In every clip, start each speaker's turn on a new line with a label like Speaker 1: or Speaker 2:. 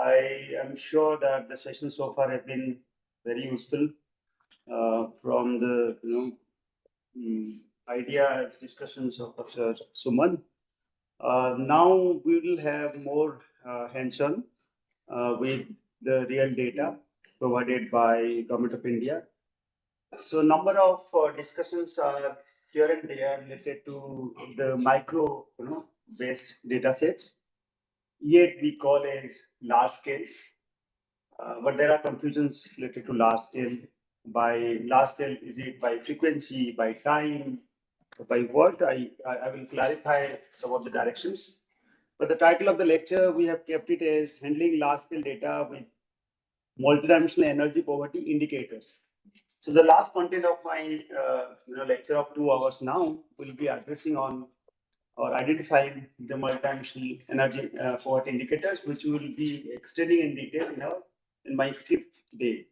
Speaker 1: I am sure that the sessions so far have been very useful from the ideas, discussions of Dr. Suman. Now we will have more hands-on with the real data provided by Government of India. So number of discussions are here and there related to the micro based data sets. Yet we call as large scale. But there are confusions related to large scale. By large scale, is it by frequency, by time, by what? I will clarify some of the directions. But the title of the lecture, we have kept it as Handling Large Scale Data with Multidimensional Energy Poverty Indicators. So the last content of my lecture of 2 hours now will be addressing on or identifying the multidimensional energy poverty indicators, which we will be extending in detail in my 5th day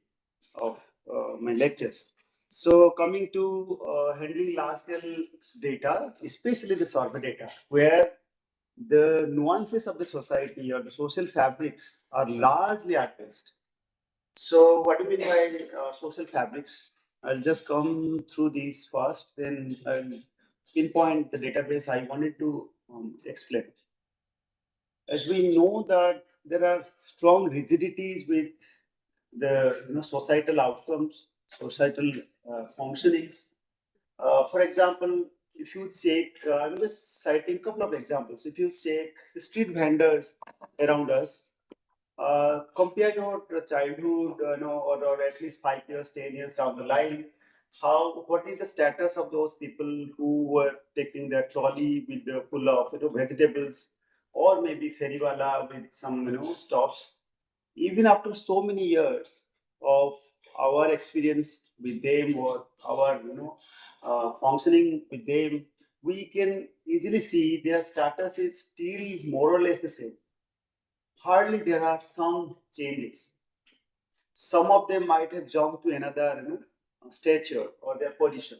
Speaker 1: of my lectures. So coming to handling large-scale data, especially the survey data, where the nuances of the society or the social fabrics are largely addressed. So what do you mean by social fabrics? I'll just come through these first, then I'll pinpoint the database I wanted to explain. As we know that there are strong rigidities with the societal outcomes, societal functionings. For example, if you take, I'm just citing a couple of examples. If you take the street vendors around us, compare your childhood, or at least 5 years, 10 years down the line. What is the status of those people who were taking their trolley with the full of vegetables, or maybe feriwala with some stops? Even after so many years of our experience with them or our functioning with them, we can easily see their status is still more or less the same. Hardly there are some changes. Some of them might have jumped to another stature or their position.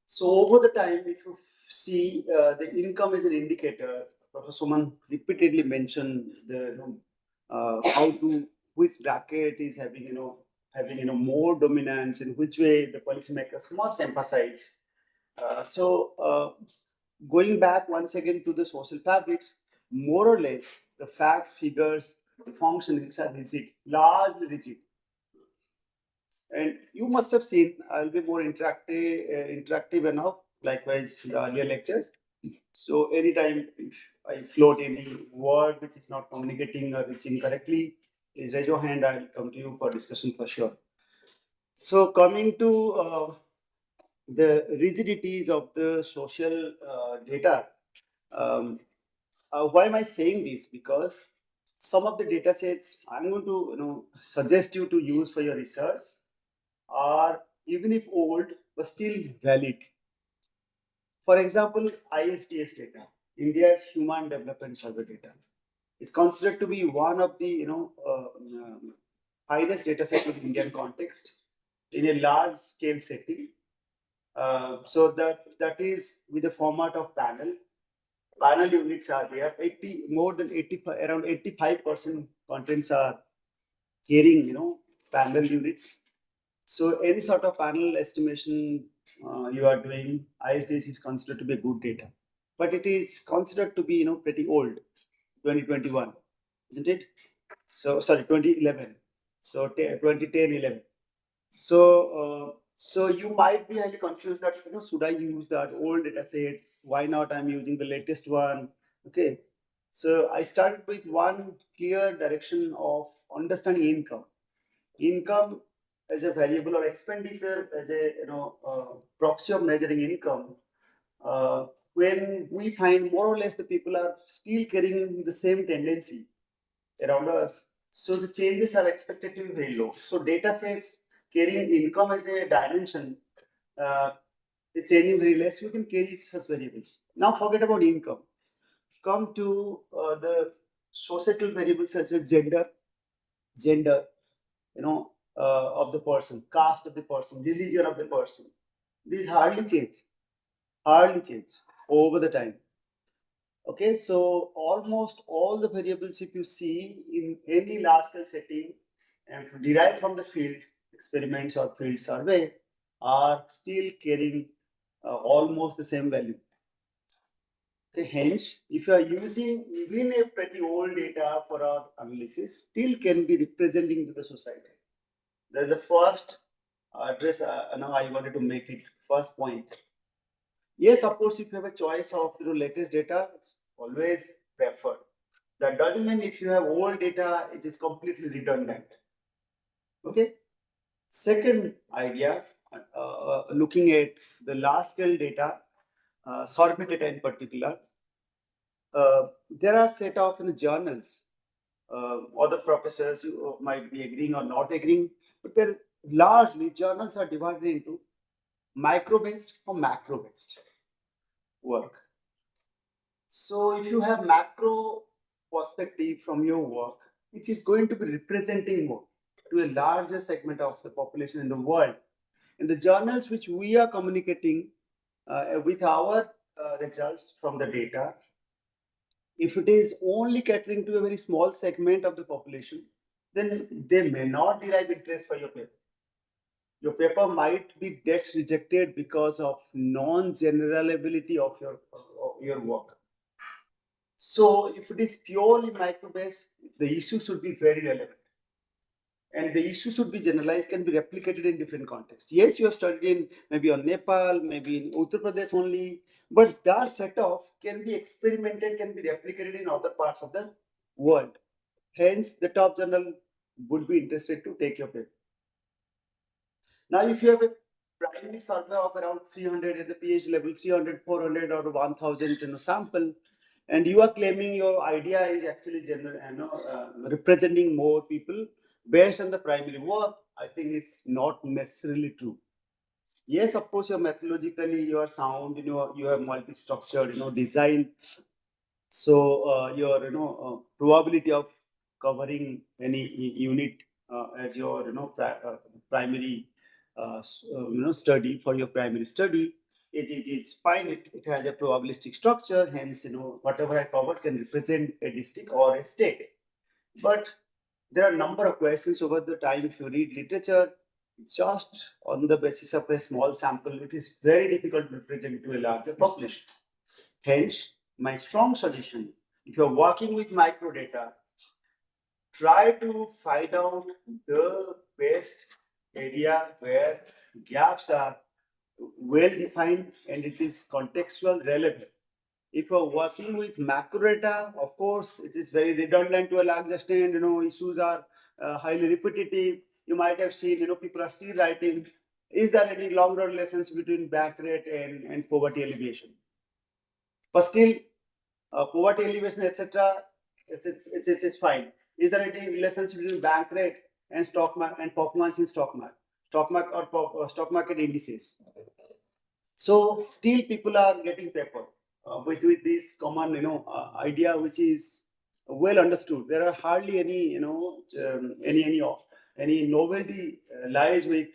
Speaker 1: So over the time, if you see the income is an indicator, Professor Suman repeatedly mentioned the which bracket is having more dominance, in which way the policymakers must emphasize. Going back once again to the social fabrics, more or less the facts, figures, the functionings are rigid, largely rigid. And you must have seen, I'll be more interactive enough, likewise the earlier lectures. So anytime if I float any word which is not communicating or reaching correctly, please raise your hand, I'll come to you for discussion for sure. So coming to the rigidities of the social data, why am I saying this? Because some of the data sets I'm going to suggest you to use for your research are, even if old, but still valid. For example, ISDS data, India's Human Development Survey data, is considered to be one of the finest data set in Indian context in a large scale setting. So that is with the format of panel. Panel units are there. Around 85% contents are carrying panel units. So any sort of panel estimation you are doing, ISDS is considered to be good data, but it is considered to be pretty old, 2021, isn't it? So sorry, 2011. So 2010, 11. So you might be highly confused that should I use that old data set? Why not I'm using the latest one? Okay. So I started with one clear direction of understanding income. Income as a variable or expenditure as a proxy of measuring income. When we find more or less the people are still carrying the same tendency around us, so the changes are expected to be very low. So data sets carrying income as a dimension is changing very less. You can carry such variables. Now forget about income. Come to the societal variables such as gender, of the person, caste of the person, religion of the person. These hardly change over the time. Okay, so almost all the variables if you see in any large scale setting and derived from the field experiments or field survey are still carrying almost the same value. Okay, hence, if you are using even a pretty old data for our analysis, still can be representing to the society. That's the first address. Now I wanted to make it first point. Yes, of course, if you have a choice of latest data, it's always preferred. That doesn't mean if you have old data, it is completely redundant. Okay. Second idea, looking at the large scale data, survey data in particular, there are set of journals. Other professors you might be agreeing or not agreeing, but they're largely journals are divided into micro-based or macro-based work. So if you have macro perspective from your work, it is going to be representing more to a larger segment of the population in the world. In the journals which we are communicating with our results from the data, if it is only catering to a very small segment of the population, then they may not derive interest for your paper. Your paper might be debt rejected because of non-generalability of your work. So if it is purely micro-based, the issue should be very relevant. And the issue should be generalized, can be replicated in different contexts. Yes, you have studied in maybe on Nepal, maybe in Uttar Pradesh only, but that set off can be experimented, can be replicated in other parts of the world. Hence, the top journal would be interested to take your paper. Now, if you have a primary survey of around 300 at the PhD level, 300, 400 or 1000 sample, and you are claiming your idea is actually representing more people based on the primary work, I think it's not necessarily true. Yes, of course, you're methodologically you are sound, you have multi-structured, design. So your probability of covering any unit as your primary study for your primary study is fine. It has a probabilistic structure. Hence, whatever I covered can represent a district or a state. But there are a number of questions over the time. If you read literature, just on the basis of a small sample, it is very difficult to represent to a larger population. Hence, my strong suggestion, if you're working with microdata, try to find out the best area where gaps are well defined and it is contextual relevant. If you're working with macro data, of course, it is very redundant to a large extent. Issues are highly repetitive. You might have seen, people are still writing, is there any longer relations between back rate and poverty alleviation? But still, poverty alleviation, etc., it's fine. Is there any relationship between bank rate and stock market and performance in stock market or stock market indices? So still people are getting paper with this common idea which is well understood. There are hardly any any novelty lies with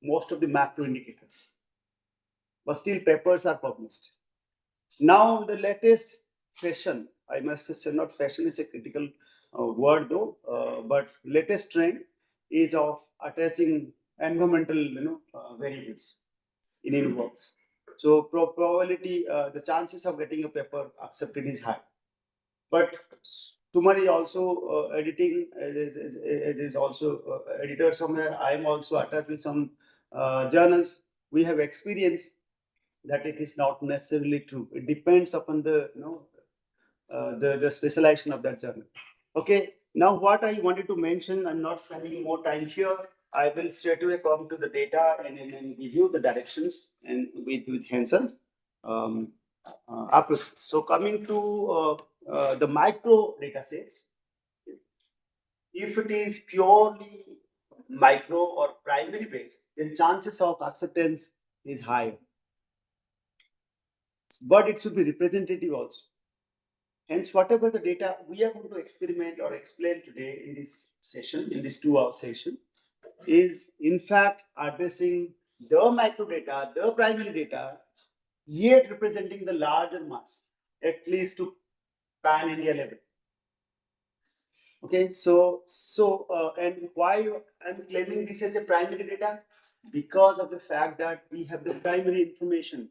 Speaker 1: most of the macro indicators, but still papers are published. Now the latest fashion, I must say, not fashion is a critical word though, but latest trend is of attaching environmental variables in works. So probability, the chances of getting a paper accepted is high. But Sumari also editing, it is also editor somewhere. I am also attached with some journals. We have experience that it is not necessarily true. It depends upon the the specialization of that journal. Okay. Now what I wanted to mention, I'm not spending more time here. I will straight away come to the data and then give you the directions and with Hanson approach. So coming to the micro data sets, if it is purely micro or primary based, then chances of acceptance is higher. But it should be representative also. Hence, whatever the data we are going to experiment or explain today in this session, in this 2-hour session, is in fact addressing the microdata, the primary data, yet representing the larger mass, at least to pan India level. Okay, and why I'm claiming this as a primary data? Because of the fact that we have the primary information.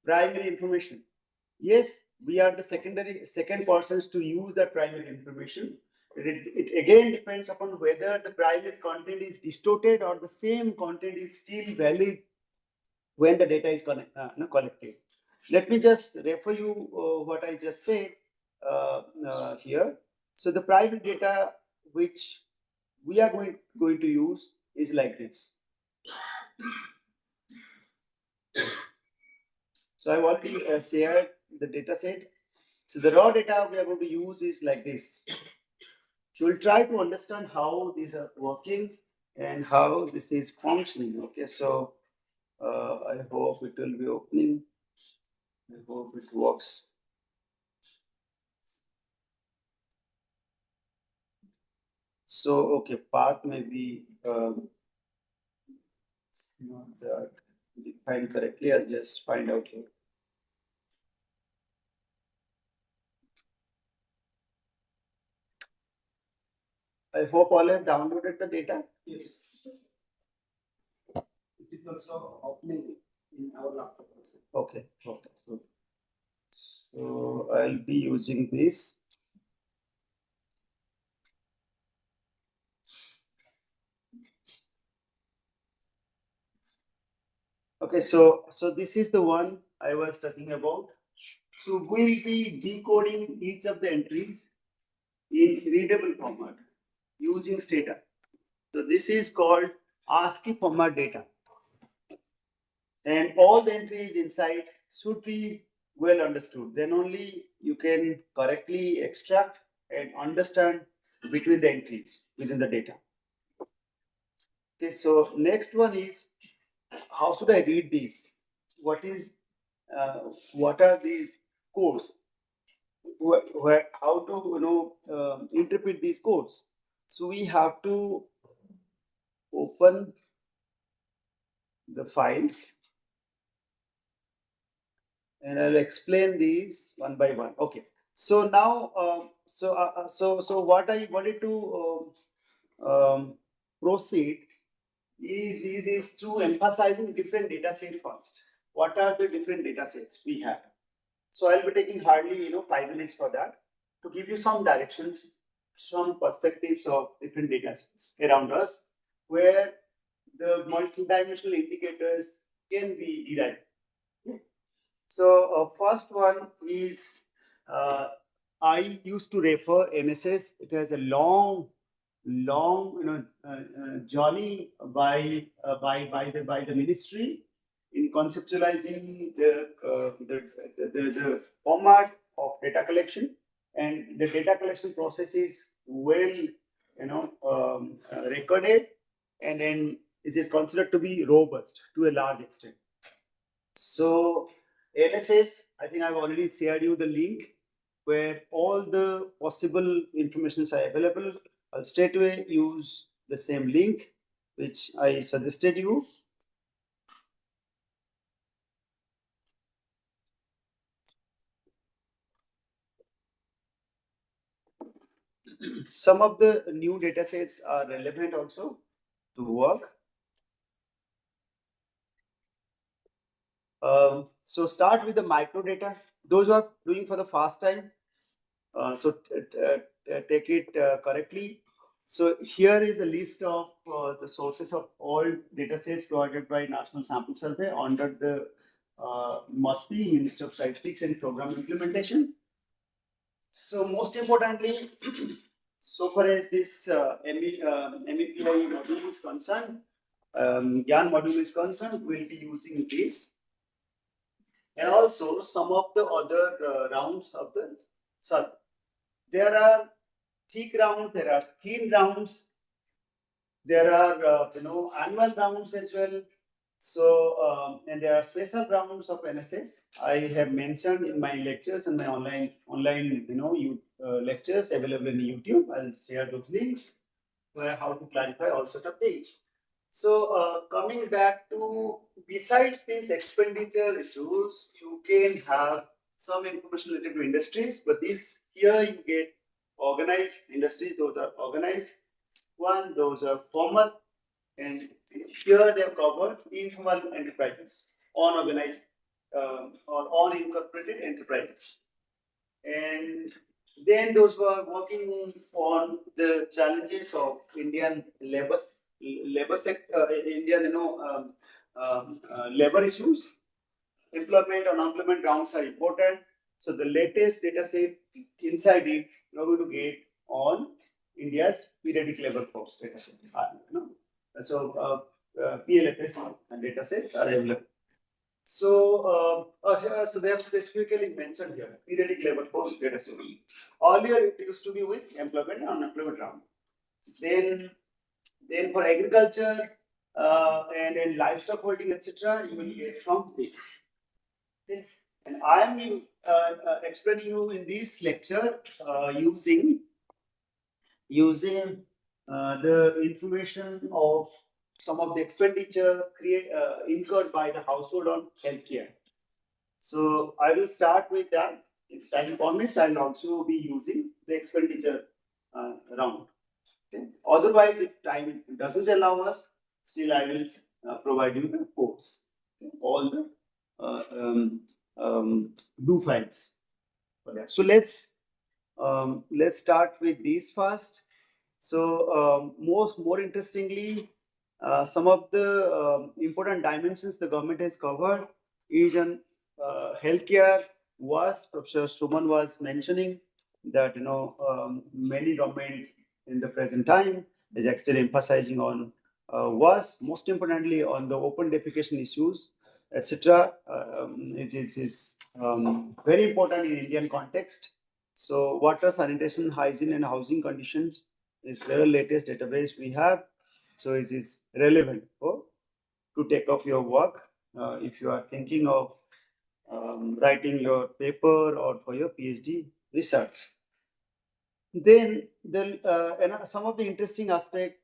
Speaker 1: Primary information. Yes, we are the second persons to use that primary information. It again depends upon whether the primary content is distorted or the same content is still valid when the data is collected. Let me just refer you what I just said here. So the private data which we are going to use is like this. So I've already shared the data set. So the raw data we are going to use is like this. So we'll try to understand how these are working and how this is functioning. Okay, so I hope it will be opening. I hope it works. So, okay, path may be not that defined correctly. I'll just find out here. I hope all have downloaded the data. Yes. It is also opening in our laptop. Okay, okay, good. So I'll be using this. Okay, so this is the one I was talking about. So we'll be decoding each of the entries in readable format using data. So this is called ASCII format data. And all the entries inside should be well understood. Then only you can correctly extract and understand between the entries within the data. Okay, so next one is how should I read these? What are these codes? How to interpret these codes? So we have to open the files and I'll explain these one by one. Okay. So now, so what I wanted to proceed is to emphasizing different data sets first. What are the different data sets we have? So I'll be taking hardly 5 minutes for that to give you some directions, some perspectives of different data sets around us, where the multidimensional indicators can be derived. So first one is I used to refer NSS. It has a long journey by the ministry in conceptualizing the format of data collection, and the data collection process is well recorded, and then it is considered to be robust to a large extent. So LSS, I think I've already shared you the link where all the possible informations are available. I'll straight away use the same link which I suggested you. Some of the new data sets are relevant also to work. So start with the micro data. Those who are doing for the first time, take it correctly. So here is the list of the sources of all data sets provided by National Sample Survey under the MUSTI, Ministry of Statistics and Program Implementation. So most importantly, so far as this MEPI module is concerned, GIAN module is concerned, we'll be using this. And also some of the other rounds of the survey. There are thick rounds, there are thin rounds, there are annual rounds as well. So and there are special rounds of NSS. I have mentioned in my lectures and my online lectures available in YouTube. I'll share those links where how to clarify all sort of things. So coming back to besides these expenditure issues, you can have some information related to industries, but this here you get organized industries, those are organized one, those are formal, and here they have covered informal enterprises, unorganized or unincorporated enterprises. And then those who are working on the challenges of Indian labor sector, Indian labor issues, employment or non-employment rounds are important. So the latest data set inside it you're going to get on India's periodic labor force data set. PLFS data sets are available. So they have specifically mentioned here periodic labor force data set. Earlier it used to be with employment and unemployment round. Then for agriculture and livestock holding etc. you will get from this. Okay. And I am explaining you in this lecture using the information of some of the expenditure incurred by the household on healthcare. So I will start with that. If time permits, I will also be using the expenditure round. Okay. Otherwise, if time doesn't allow us, still I will provide you the codes, okay. All the do files for that. So let's start with these first. So more interestingly, some of the important dimensions the government has covered is on healthcare. Was Professor Suman was mentioning that many government in the present time is actually emphasizing on was most importantly on the open defecation issues, etc. It is very important in Indian context. So water, sanitation, hygiene, and housing conditions is the latest database we have. So it is relevant to take off your work if you are thinking of writing your paper or for your PhD research. Then some of the interesting aspects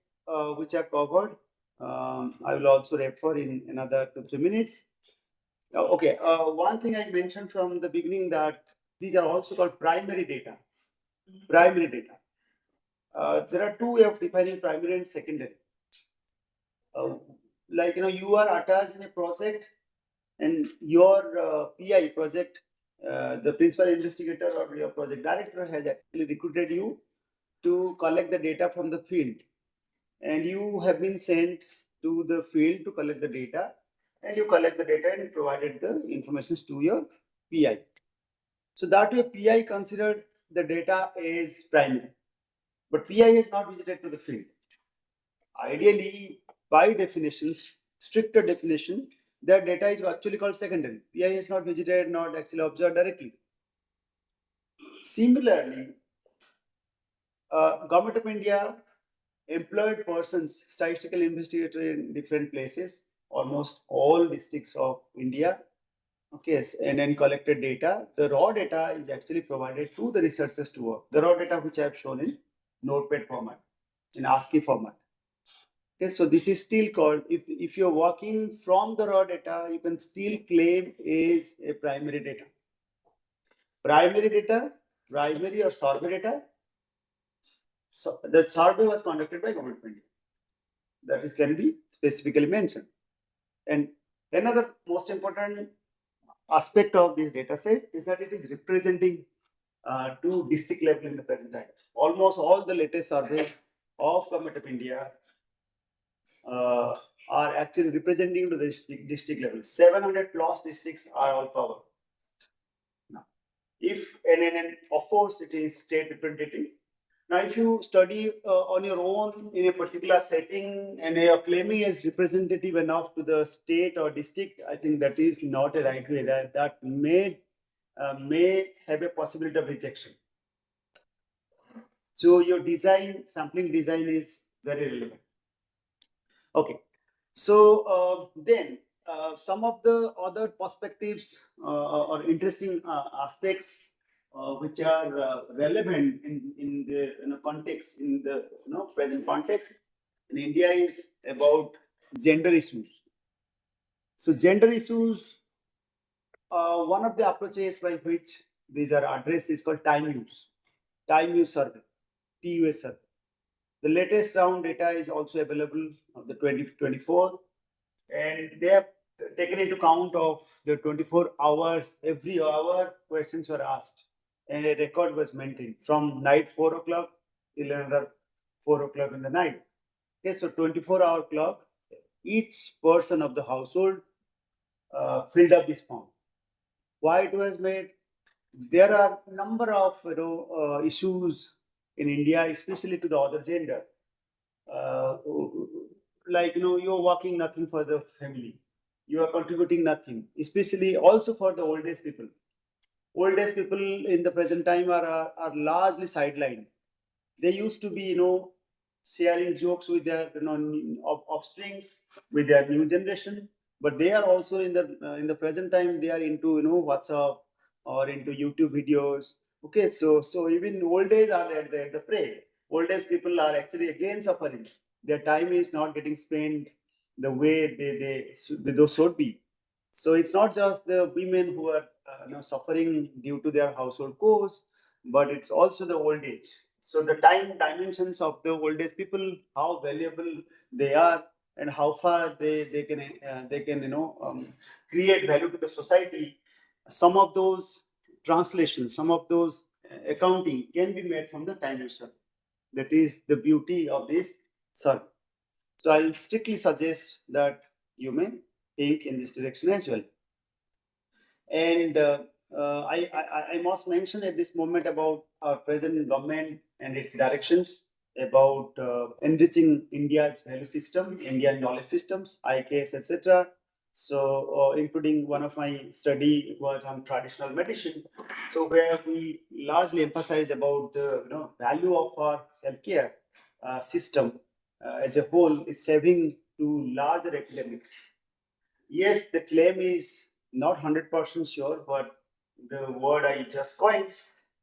Speaker 1: which are covered, I will also refer in another 2-3 minutes. Okay, one thing I mentioned from the beginning that these are also called primary data. Primary data. There are two ways of defining primary and secondary. You are attached in a project, and your PI project, the principal investigator or your project director has actually recruited you to collect the data from the field, and you have been sent to the field to collect the data, and you collect the data and provided the information to your PI. So that way, PI considered the data as primary, but PI has not visited to the field. Ideally, by definitions, stricter definition, that data is actually called secondary. PI has not visited, not actually observed directly. Similarly, Government of India employed persons, statistical investigator in different places, almost all districts of India. Okay, and then collected data. The raw data is actually provided to the researchers to work. The raw data which I have shown in Notepad format, in ASCII format. Okay, so this is still called, if you're working from the raw data, you can still claim is a primary data. Primary or survey data. So the survey was conducted by Government of India. That is can be specifically mentioned. And another most important aspect of this data set is that it is representing to district level in the present time. Almost all the latest surveys of Government of India are actually representing to the district level. 700 plus districts are all covered. Now, and of course it is state representative. Now, if you study on your own in a particular setting and you are claiming as representative enough to the state or district, I think that is not a right way. That may have a possibility of rejection. So your sampling design is very relevant. Okay. So then some of the other perspectives or interesting aspects which are relevant in the context, in the present context in India is about gender issues. So gender issues One of the approaches by which these are addressed is called time use survey, TUS survey. The latest round data is also available of the 2024, and they have taken into account of the 24 hours. Every hour questions were asked, and a record was maintained from night 4 o'clock till another 4 o'clock in the night. Okay, so 24-hour clock. Each person of the household filled up this form. Why it was made? There are number of issues in India, especially to the other gender. Uh, like you're working nothing for the family, you are contributing nothing, especially also for the old age people. Old age people in the present time are largely sidelined. They used to be sharing jokes with their offsprings, with their new generation, but they are also in the present time they are into WhatsApp or into YouTube videos. Okay, so even old age are at the prey. Old age people are actually again suffering. Their time is not getting spent the way those should be. So it's not just the women who are suffering due to their household chores, but it's also the old age. So the time dimensions of the old age people, how valuable they are, and how far they can create value to the society. Some of those translations, some of those accounting can be made from the time user. That is the beauty of this survey. So I'll strictly suggest that you may think in this direction as well. And I must mention at this moment about our present government and its directions about enriching India's value system, Indian knowledge systems, IKS, etc. So, including one of my study was on traditional medicine. So, where we largely emphasize about the value of our healthcare system as a whole is saving to larger epidemics. Yes, the claim is not 100% sure, but the word I just coined.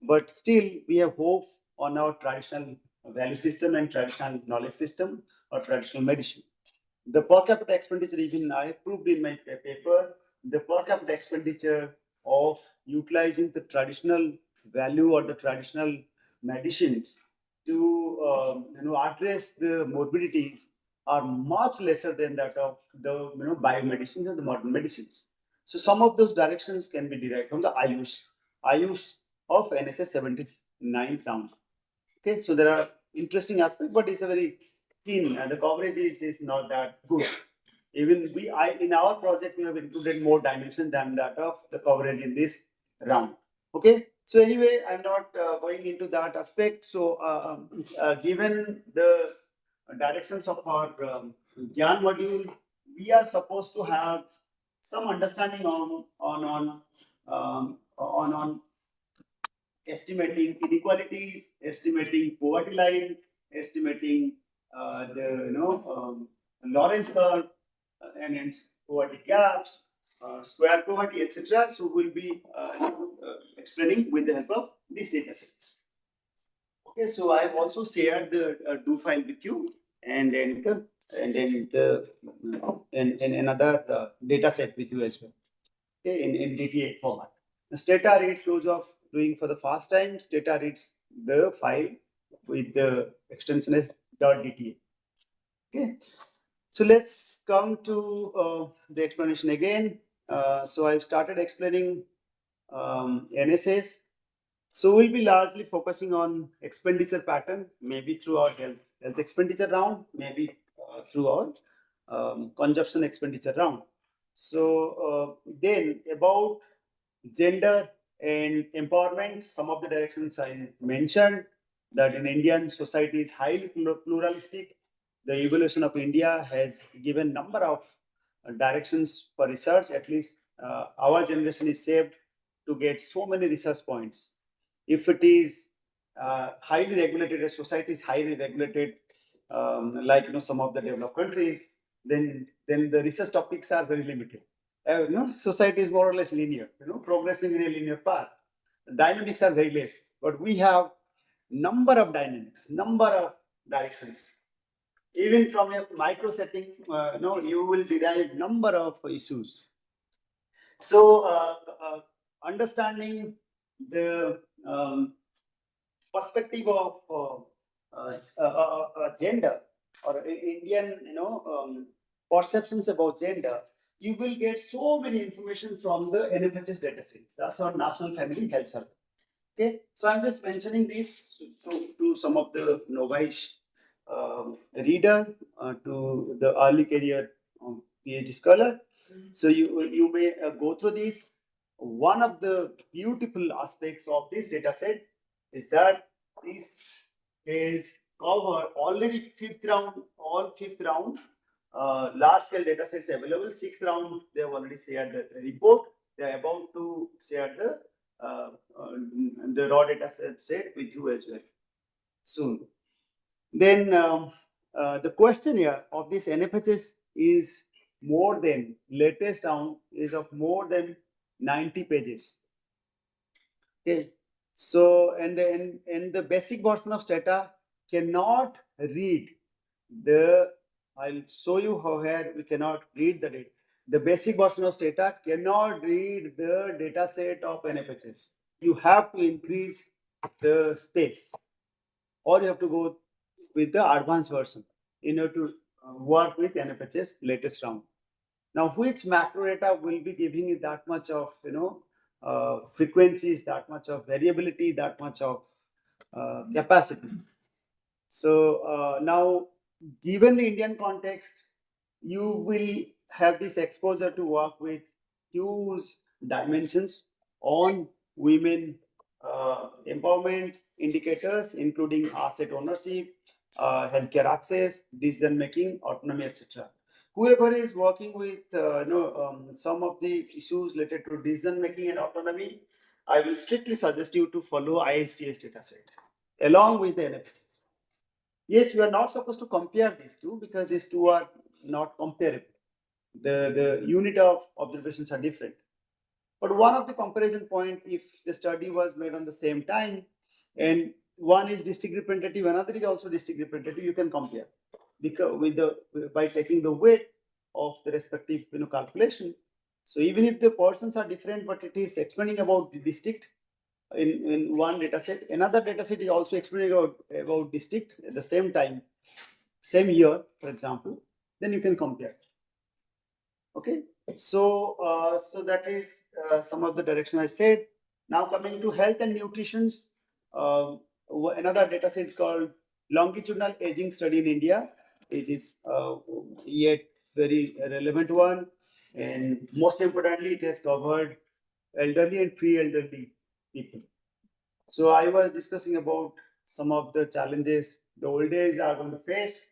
Speaker 1: But still, we have hope on our traditional value system and traditional knowledge system or traditional medicine. The per capita expenditure, even I proved in my paper, the per capita expenditure of utilizing the traditional value or the traditional medicines to address the morbidities are much lesser than that of the biomedicines and the modern medicines. So some of those directions can be derived from the IUs of NSS 79th round. Okay, so there are interesting aspects, but it's a very thin, and the coverage is not that good. Even in our project we have included more dimension than that of the coverage in this round. Okay, so anyway, I'm not going into that aspect. So given the directions of our GIAN module, we are supposed to have some understanding on estimating inequalities, estimating poverty line, estimating the Lawrence curve, and hence poverty gaps, square poverty, etc. So we'll be explaining with the help of these data sets. Okay, so I've also shared the do file with you, and then another data set with you as well. Okay, in DTA format. The Stata reads those of doing for the first time. Stata reads the file with the extension as .dta. Okay, so let's come to the explanation again. So I've started explaining NSS. So we'll be largely focusing on expenditure pattern, maybe through our health expenditure round, maybe through our consumption expenditure round. So then about gender and empowerment, some of the directions I mentioned that in Indian society is highly pluralistic. The evolution of India has given number of directions for research. At least our generation is saved to get so many research points. If it is highly regulated, a society is highly regulated, like some of the developed countries, then the research topics are very limited. Society is more or less linear, progressing in a linear path. Dynamics are very less, but we have number of dynamics, number of directions. Even from a micro setting, you will derive number of issues. So, understanding the perspective of gender or Indian, perceptions about gender, you will get so many information from the NFHS data sets. That's our National Family Health Survey. Okay, so I'm just mentioning this to some of the novice reader, to the early career PhD scholar. So you may go through this. One of the beautiful aspects of this data set is that this is covered already fifth round, all fifth round, large scale data sets available. Sixth round, they have already shared the report. They are about to share uh, uh, the raw data set with you as well soon. Then the question here of this NFHS is more than, latest round is of more than 90 pages. Okay, so and the basic version of data cannot read the. I'll show you how here we cannot read the data. The basic version of data cannot read the data set of NFHS. You have to increase the space, or you have to go with the advanced version in order to work with NFHS latest round. Now, which macro data will be giving you that much of frequencies, that much of variability, that much of capacity? So now, given the Indian context, you will have this exposure to work with huge dimensions on women empowerment indicators, including asset ownership, healthcare access, decision making, autonomy, etc. Whoever is working with some of the issues related to decision making and autonomy, I will strictly suggest you to follow ISTS dataset along with the NFS. Yes, you are not supposed to compare these two because these two are not comparable. The unit of observations are different. But one of the comparison point, if the study was made on the same time, and one is district representative, another is also district representative, you can compare because with the by taking the weight of the respective calculation. So even if the persons are different, but it is explaining about the district in one data set, another data set is also explaining about district at the same time, same year, for example, then you can compare. Okay, so so that is some of the direction I said. Now coming to health and nutrition, another data set called longitudinal aging study in India, which is yet very relevant one, and most importantly, it has covered elderly and pre-elderly people. So I was discussing about some of the challenges the old age are going to face.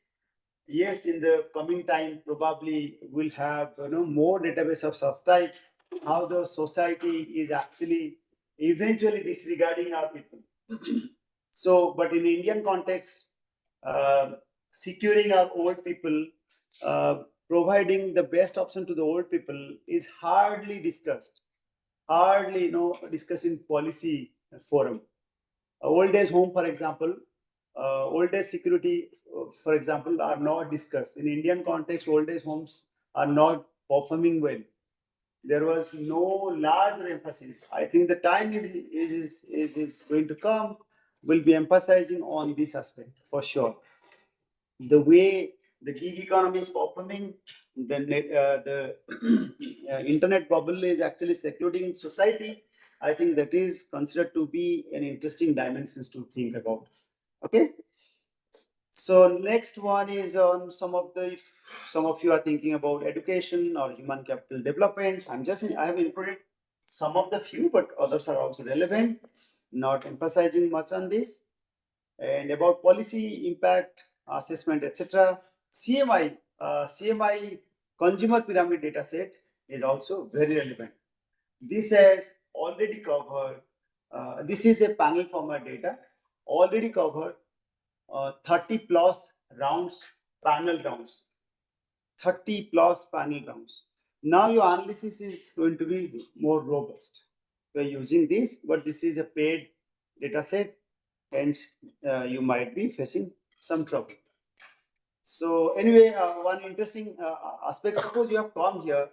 Speaker 1: Yes, in the coming time, probably we'll have more database of such type. How the society is actually eventually disregarding our people. So, but in Indian context, uh, securing our old people, providing the best option to the old people is hardly discussed. Hardly, discussed in policy forum. Old age home, for example, old age security, for example, are not discussed. In Indian context, old age homes are not performing well. There was no larger emphasis. I think the time is going to come. We'll be emphasizing on this aspect for sure. The way the gig economy is performing, the internet bubble is actually secluding society. I think that is considered to be an interesting dimensions to think about. Okay. So next one is on some of you are thinking about education or human capital development. I have included some of the few, but others are also relevant. Not emphasizing much on this, and about policy impact assessment, etc. CMI consumer pyramid data set is also very relevant. This has already covered. This is a panel format data, already covered 30 plus rounds, panel rounds, 30 plus panel rounds. Now your analysis is going to be more robust. We're using this, but this is a paid data set, hence you might be facing some trouble. So anyway, one interesting aspect, suppose you have come here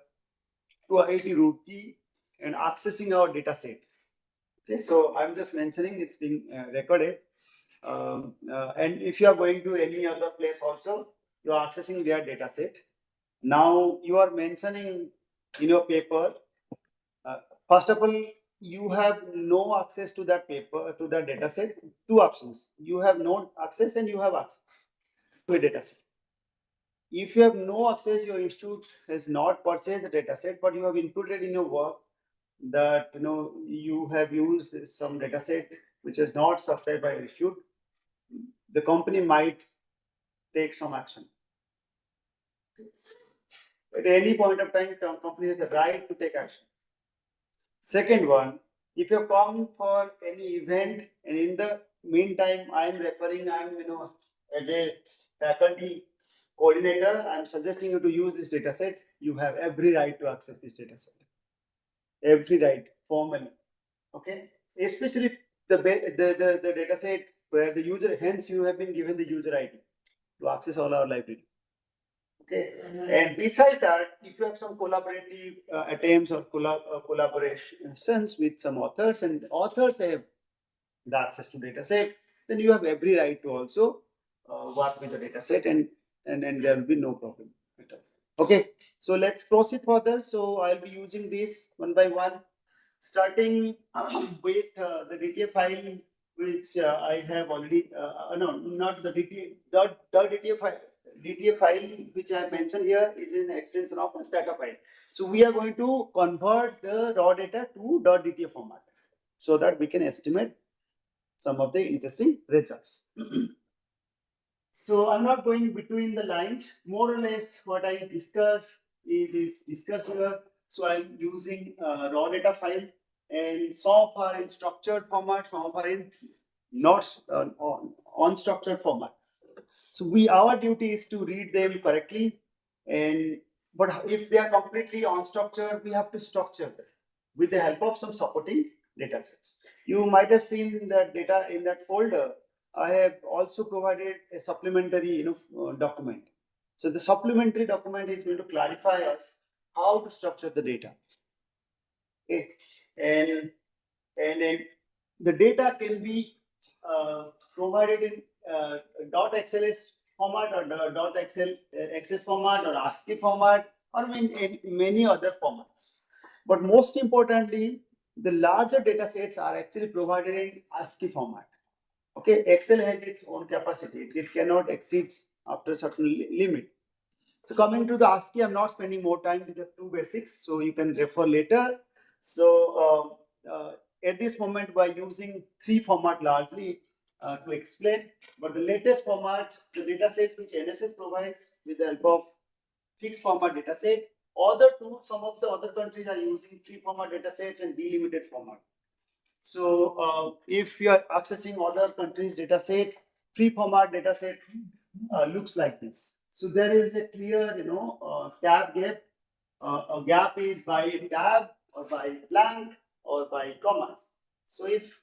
Speaker 1: to IIT Roorkee and accessing our data set. Okay, so I'm just mentioning it's being recorded. And if you are going to any other place also, you are accessing their data set. Now you are mentioning in your paper, first of all, you have no access to that paper, to that data set. Two options: you have no access and you have access to a data set. If you have no access, your institute has not purchased the data set, but you have included in your work that you have used some data set which is not subscribed by your institute, the company might take some action. At any point of time, company has the right to take action. Second one, if you come for any event and in the meantime, I'm as a faculty coordinator, I'm suggesting you to use this data set. You have every right to access this data set. Every right, formally. Okay? Especially the data set where the user, hence you have been given the user ID to access all our library. Okay, and besides that, if you have some collaborative attempts or collaborations with some authors, and authors have the access to data set, then you have every right to also work with the data set, and there will be no problem at all. Okay, so let's proceed further. So I'll be using this one by one, starting with the DTA file, which I have already, no, not the DTA, the DTA file. DTA file which I have mentioned here is an extension of a data file. So we are going to convert the raw data to .dta format so that we can estimate some of the interesting results. So I'm not going between the lines. More or less what I discuss is discussed here. So I'm using raw data file, and some are in structured format, some are in not unstructured format. So our duty is to read them correctly, and but if they are completely unstructured, we have to structure them with the help of some supporting data sets. You might have seen that data in that folder. I have also provided a supplementary document. So the supplementary document is going to clarify us how to structure the data. Okay, and then the data can be provided in .xls format or .xls format or ASCII format or in many other formats. But most importantly, the larger data sets are actually provided in ASCII format. Okay, Excel has its own capacity. It cannot exceed after a certain limit. So coming to the ASCII, I'm not spending more time with the two basics, so you can refer later. So at this moment, by using three format largely to explain, but the latest format, the data set which NSS provides with the help of fixed format data set. Some of the other countries are using free format data sets and delimited format. So if you are accessing other countries' data set, free format data set looks like this. So there is a clear, tab gap. A gap is by a tab or by blank or by commas. So if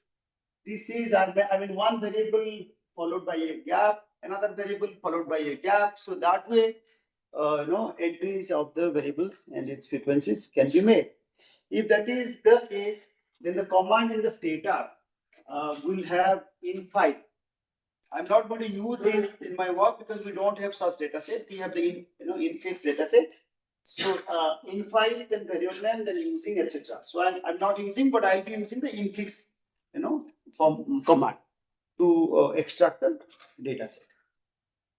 Speaker 1: this is, one variable followed by a gap, another variable followed by a gap. So that way, entries of the variables and its frequencies can be made. If that is the case, then the command in the stata will have in file. I'm not going to use this in my work because we don't have such data set. We have the infix data set. So in file, then variable name, then using etc. So I'm not using, but I'll be using the infix from command to extract the data set.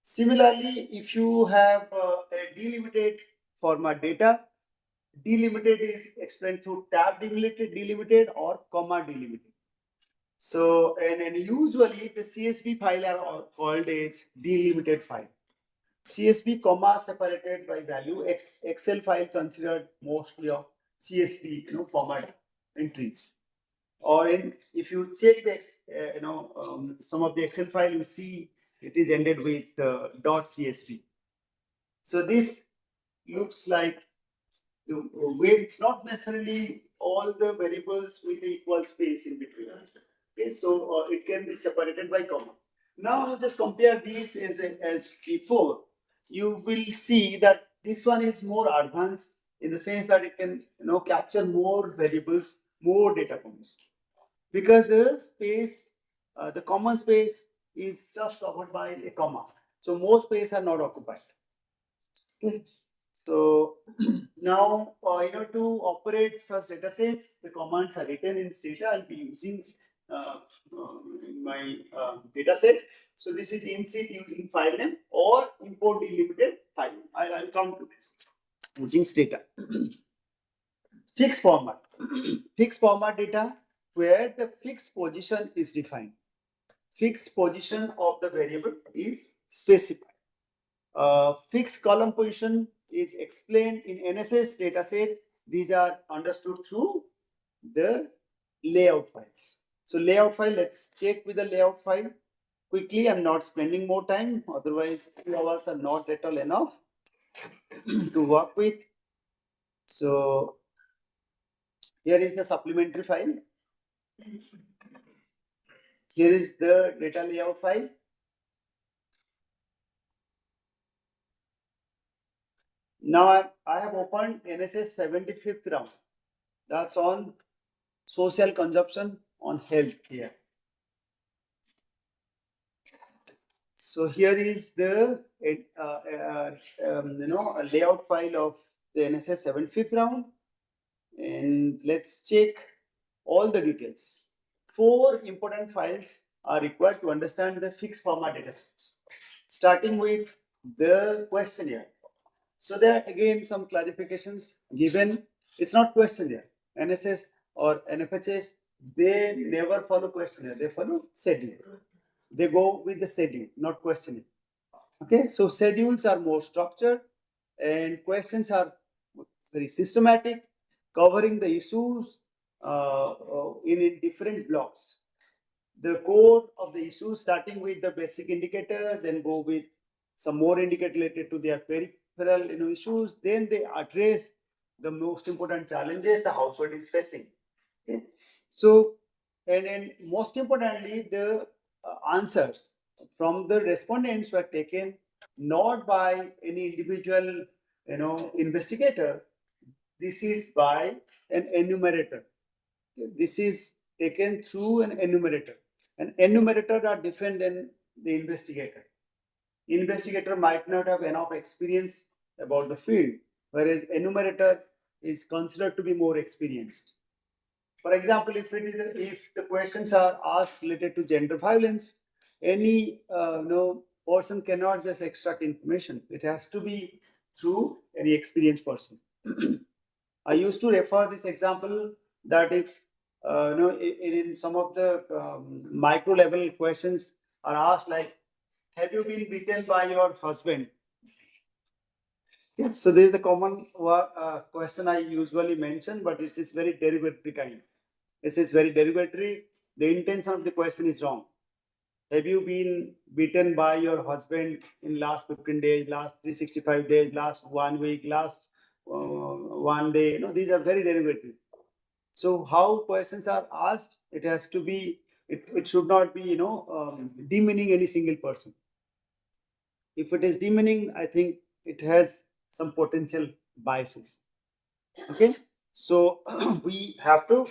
Speaker 1: Similarly, if you have a delimited format data, delimited is explained through tab delimited or comma delimited. So, and usually the CSV file are called as delimited file. CSV comma separated by value. Excel file considered mostly of CSV format entries. Or if you check the some of the Excel file, you see it is ended with .csv. So this looks like where it's not necessarily all the variables with the equal space in between. Okay, so it can be separated by comma. Now just compare these as before. You will see that this one is more advanced in the sense that it can capture more variables, more data points, because the space, the common space is just covered by a comma. So more space are not occupied. Okay. So now, to operate such data sets, the commands are written in Stata. I'll be using in my data set. So this is insert using file name or import delimited file. I'll come to this using Stata. Fixed format. Fixed format data where the fixed position is defined. Fixed position of the variable is specified. Fixed column position is explained in NSS dataset. These are understood through the layout files. So layout file, let's check with the layout file quickly. I'm not spending more time, otherwise 2 hours are not at all enough to work with. So here is the supplementary file. Here is the data layout file. Now I have opened NSS 75th round. That's on social consumption on health here. So here is the a layout file of the NSS 75th round, and let's check all the details. 4 important files are required to understand the fixed format datasets, starting with the questionnaire. So there are again some clarifications given. It's not questionnaire. NSS or NFHS, they never follow questionnaire. They follow schedule. They go with the schedule, not questionnaire. Okay, so schedules are more structured and questions are very systematic, covering the issues in different blocks. The core of the issue, starting with the basic indicator, then go with some more indicator related to their peripheral issues, then they address the most important challenges the household is facing. Okay. So, and most importantly, the answers from the respondents were taken not by any individual, investigator. This is by an enumerator. This is taken through an enumerator. An enumerator are different than the investigator. Investigator might not have enough experience about the field, whereas enumerator is considered to be more experienced. For example, if the questions are asked related to gender violence, any person cannot just extract information. It has to be through any experienced person. I used to refer this example that if in some of the micro level questions are asked like, have you been beaten by your husband? Yes. So this is the common question I usually mention, but it is very derogatory kind. This is very derogatory. The intention of the question is wrong. Have you been beaten by your husband in last 15 days, last 365 days, last 1 week, last 1 day? These are very derogatory. So how questions are asked, it has to be, it should not be, demeaning any single person. If it is demeaning, I think it has some potential biases. Okay, so we have to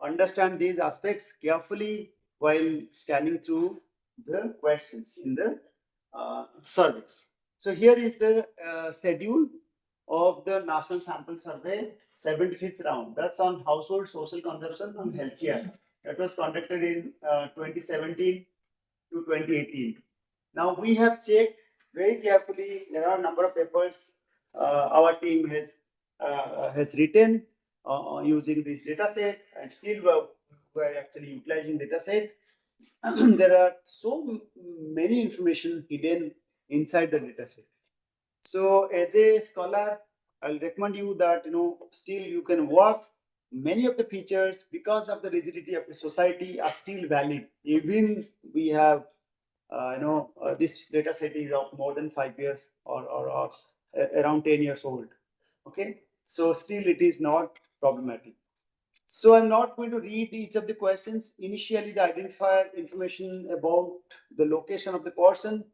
Speaker 1: understand these aspects carefully while scanning through the questions in the surveys. So here is the schedule of the National Sample Survey 75th round. That's on household social consumption and healthcare. That was conducted in 2017 to 2018. Now we have checked very carefully. There are a number of papers our team has written using this data set, and still we're actually utilizing data set. There are so many information hidden inside the data set. So as a scholar, I'll recommend you that still you can work. Many of the features, because of the rigidity of the society, are still valid. Even we have this data set is of more than 5 years or around 10 years old. Okay, so still it is not problematic. So I'm not going to read each of the questions. Initially, the identifier information about the location of the person,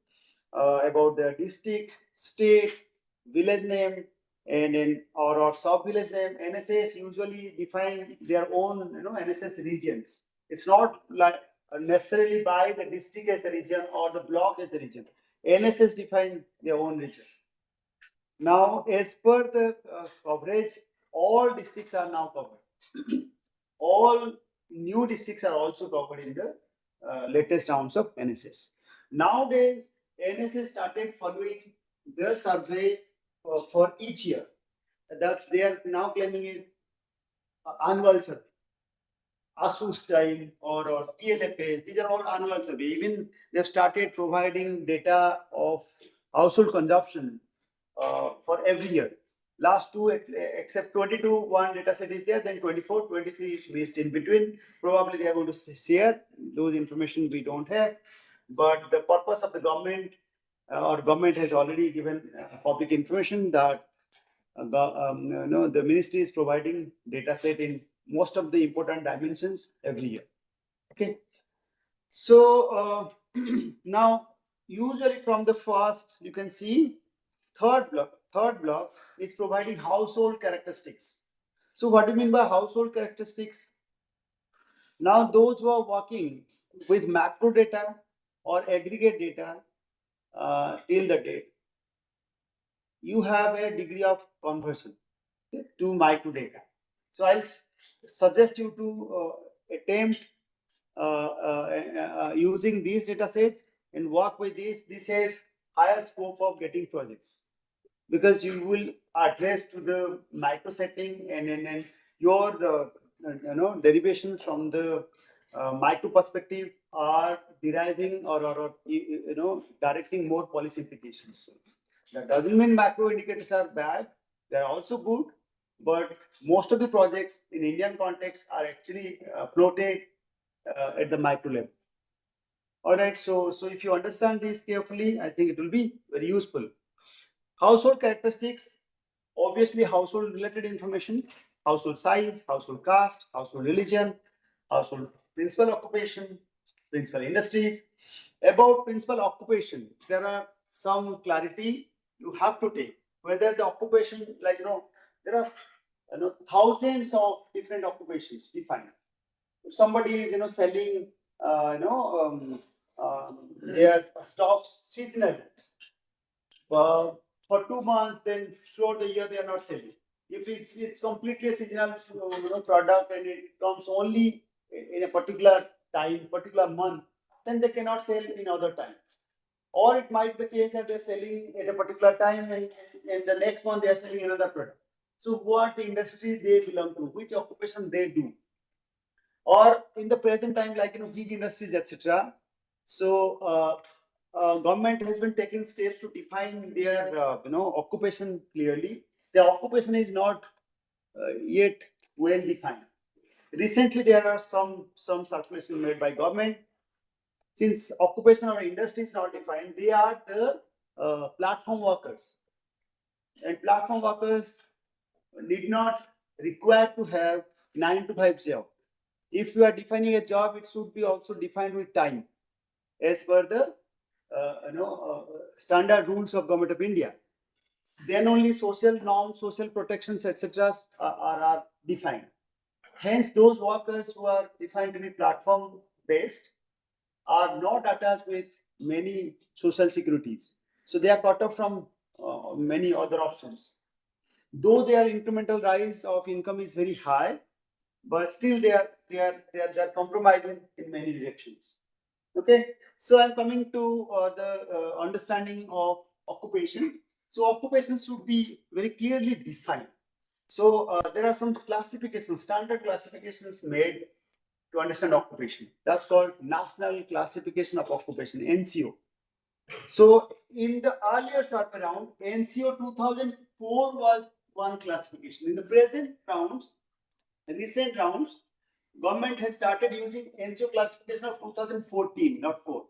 Speaker 1: about their district, state, village name, and in or sub-village name, NSS usually define their own, NSS regions. It's not like necessarily by the district as the region or the block as the region. NSS define their own region. Now, as per the coverage, all districts are now covered. All new districts are also covered in the latest rounds of NSS. Nowadays, NSS started following the survey for each year. That they are now claiming it annual survey. ASU style or PLFS, these are all annual survey. Even they've started providing data of household consumption for every year. Last two, except 22, one data set is there, then 24, 23 is missed in between. Probably they are going to share those information we don't have. But the purpose of the government or government has already given public information that the ministry is providing data set in most of the important dimensions every year. Okay. So now usually from the first, you can see third block is providing household characteristics. So what do you mean by household characteristics? Now those who are working with macro data or aggregate data till the date, you have a degree of conversion to micro data. So I'll suggest you to attempt using this data set and work with this. This has higher scope of getting projects because you will address to the micro setting and your derivations from the micro perspective are deriving or directing more policy implications. That doesn't mean macro indicators are bad. They're also good, but most of the projects in Indian context are actually plotted at the micro level. All right, so if you understand this carefully, I think it will be very useful. Household characteristics, obviously household related information, household size, household caste, household religion, household principal occupation, principal industries. About principal occupation, there are some clarity you have to take. Whether the occupation, there are thousands of different occupations defined. If somebody is selling their stocks seasonal for 2 months, then throughout the year they are not selling. If it's completely a seasonal product and it comes only in a particular time, particular month, then they cannot sell in other time. Or it might be the case that they're selling at a particular time and the next month they are selling another product. So what industry they belong to, which occupation they do, or in the present time, gig industries, etc. So government has been taking steps to define their occupation clearly. The occupation is not yet well defined. Recently, there are some circulations made by government. Since occupation or industry is not defined, they are the platform workers, and platform workers need not require to have 9 to 5 job. If you are defining a job, it should be also defined with time, as per the standard rules of Government of India. Then only social norms, social protections, etc. Are defined. Hence, those workers who are defined to be platform based are not attached with many social securities. So they are cut off from many other options. Though their incremental rise of income is very high, but still they are compromising in many directions. Okay, so I'm coming to the understanding of occupation. So occupation should be very clearly defined. So there are some classifications, standard classifications made to understand occupation. That's called National Classification of Occupation, NCO. So in the earlier survey round, NCO 2004 was one classification. In the present rounds, recent rounds, government has started using NCO classification of 2014, not 4,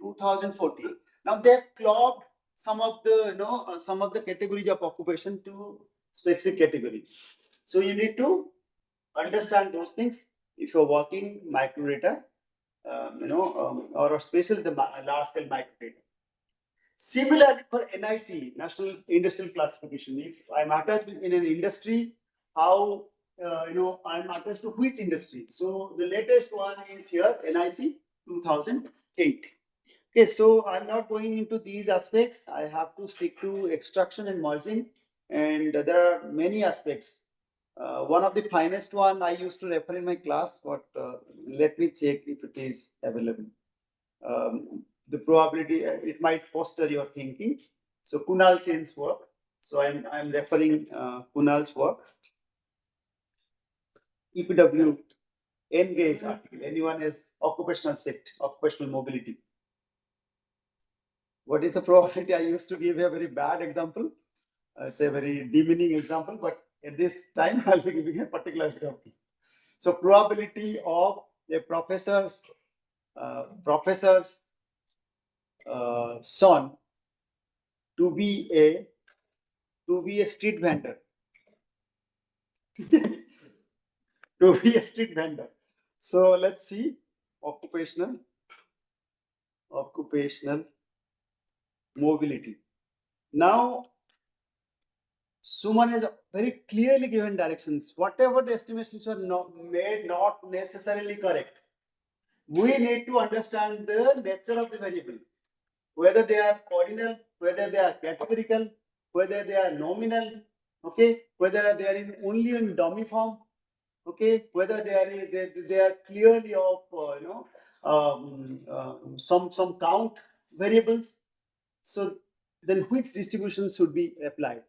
Speaker 1: 2014. Now they have clubbed some of the categories of occupation to specific categories. So you need to understand those things if you're working micro data, or especially the large scale micro data. Similarly for NIC, National Industrial Classification, if I'm attached in an industry, how I'm attached to which industry. So the latest one is here, NIC 2008. Okay, so I'm not going into these aspects. I have to stick to extraction and merging, and there are many aspects. One of the finest one I used to refer in my class, but let me check if it is available. The probability it might foster your thinking. So Kunal Sen's work. So I'm referring Kunal's work. EPW Engage article. Anyone is occupational set, occupational mobility. What is the probability? I used to give a very bad example. It's a very demeaning example, but at this time I'll be giving a particular example. So probability of a professor's son to be a street vendor. To be a street vendor. So let's see occupational mobility. Now Suman has very clearly given directions. Whatever the estimations were not necessarily correct. We need to understand the nature of the variable, whether they are ordinal, whether they are categorical, whether they are nominal, okay, whether they are only in dummy form, okay, whether they are clearly of some count variables. So then which distribution should be applied?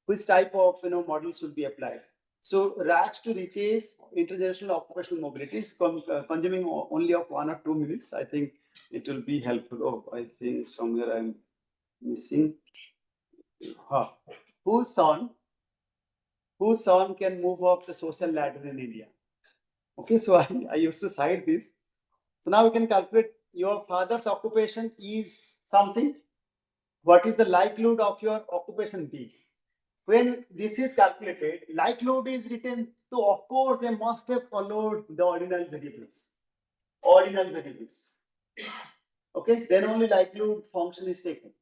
Speaker 1: Which type of model should be applied? So RACS to riches intergenerational occupational mobility is consuming only of 1 or 2 minutes. I think it will be helpful. Oh, I think somewhere I'm missing. Whose son can move up the social ladder in India? Okay, so I used to cite this. So now we can calculate your father's occupation is something. What is the likelihood of your occupation being? When this is calculated, likelihood is written. So of course they must have followed the ordinal variables. Okay, then only likelihood function is taken.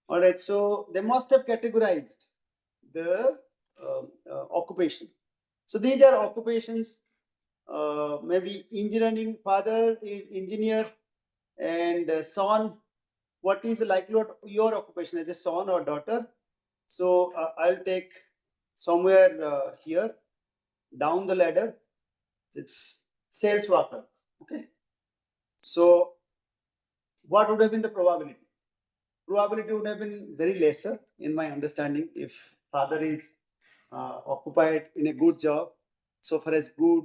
Speaker 1: All right, so they must have categorized the occupation. So these are occupations. Maybe engineering, father is engineer, and son. What is the likelihood of your occupation as a son or daughter? So I'll take somewhere here down the ladder. It's sales worker. Okay. So what would have been the probability? Probability would have been very lesser in my understanding if father is occupied in a good job. So far as good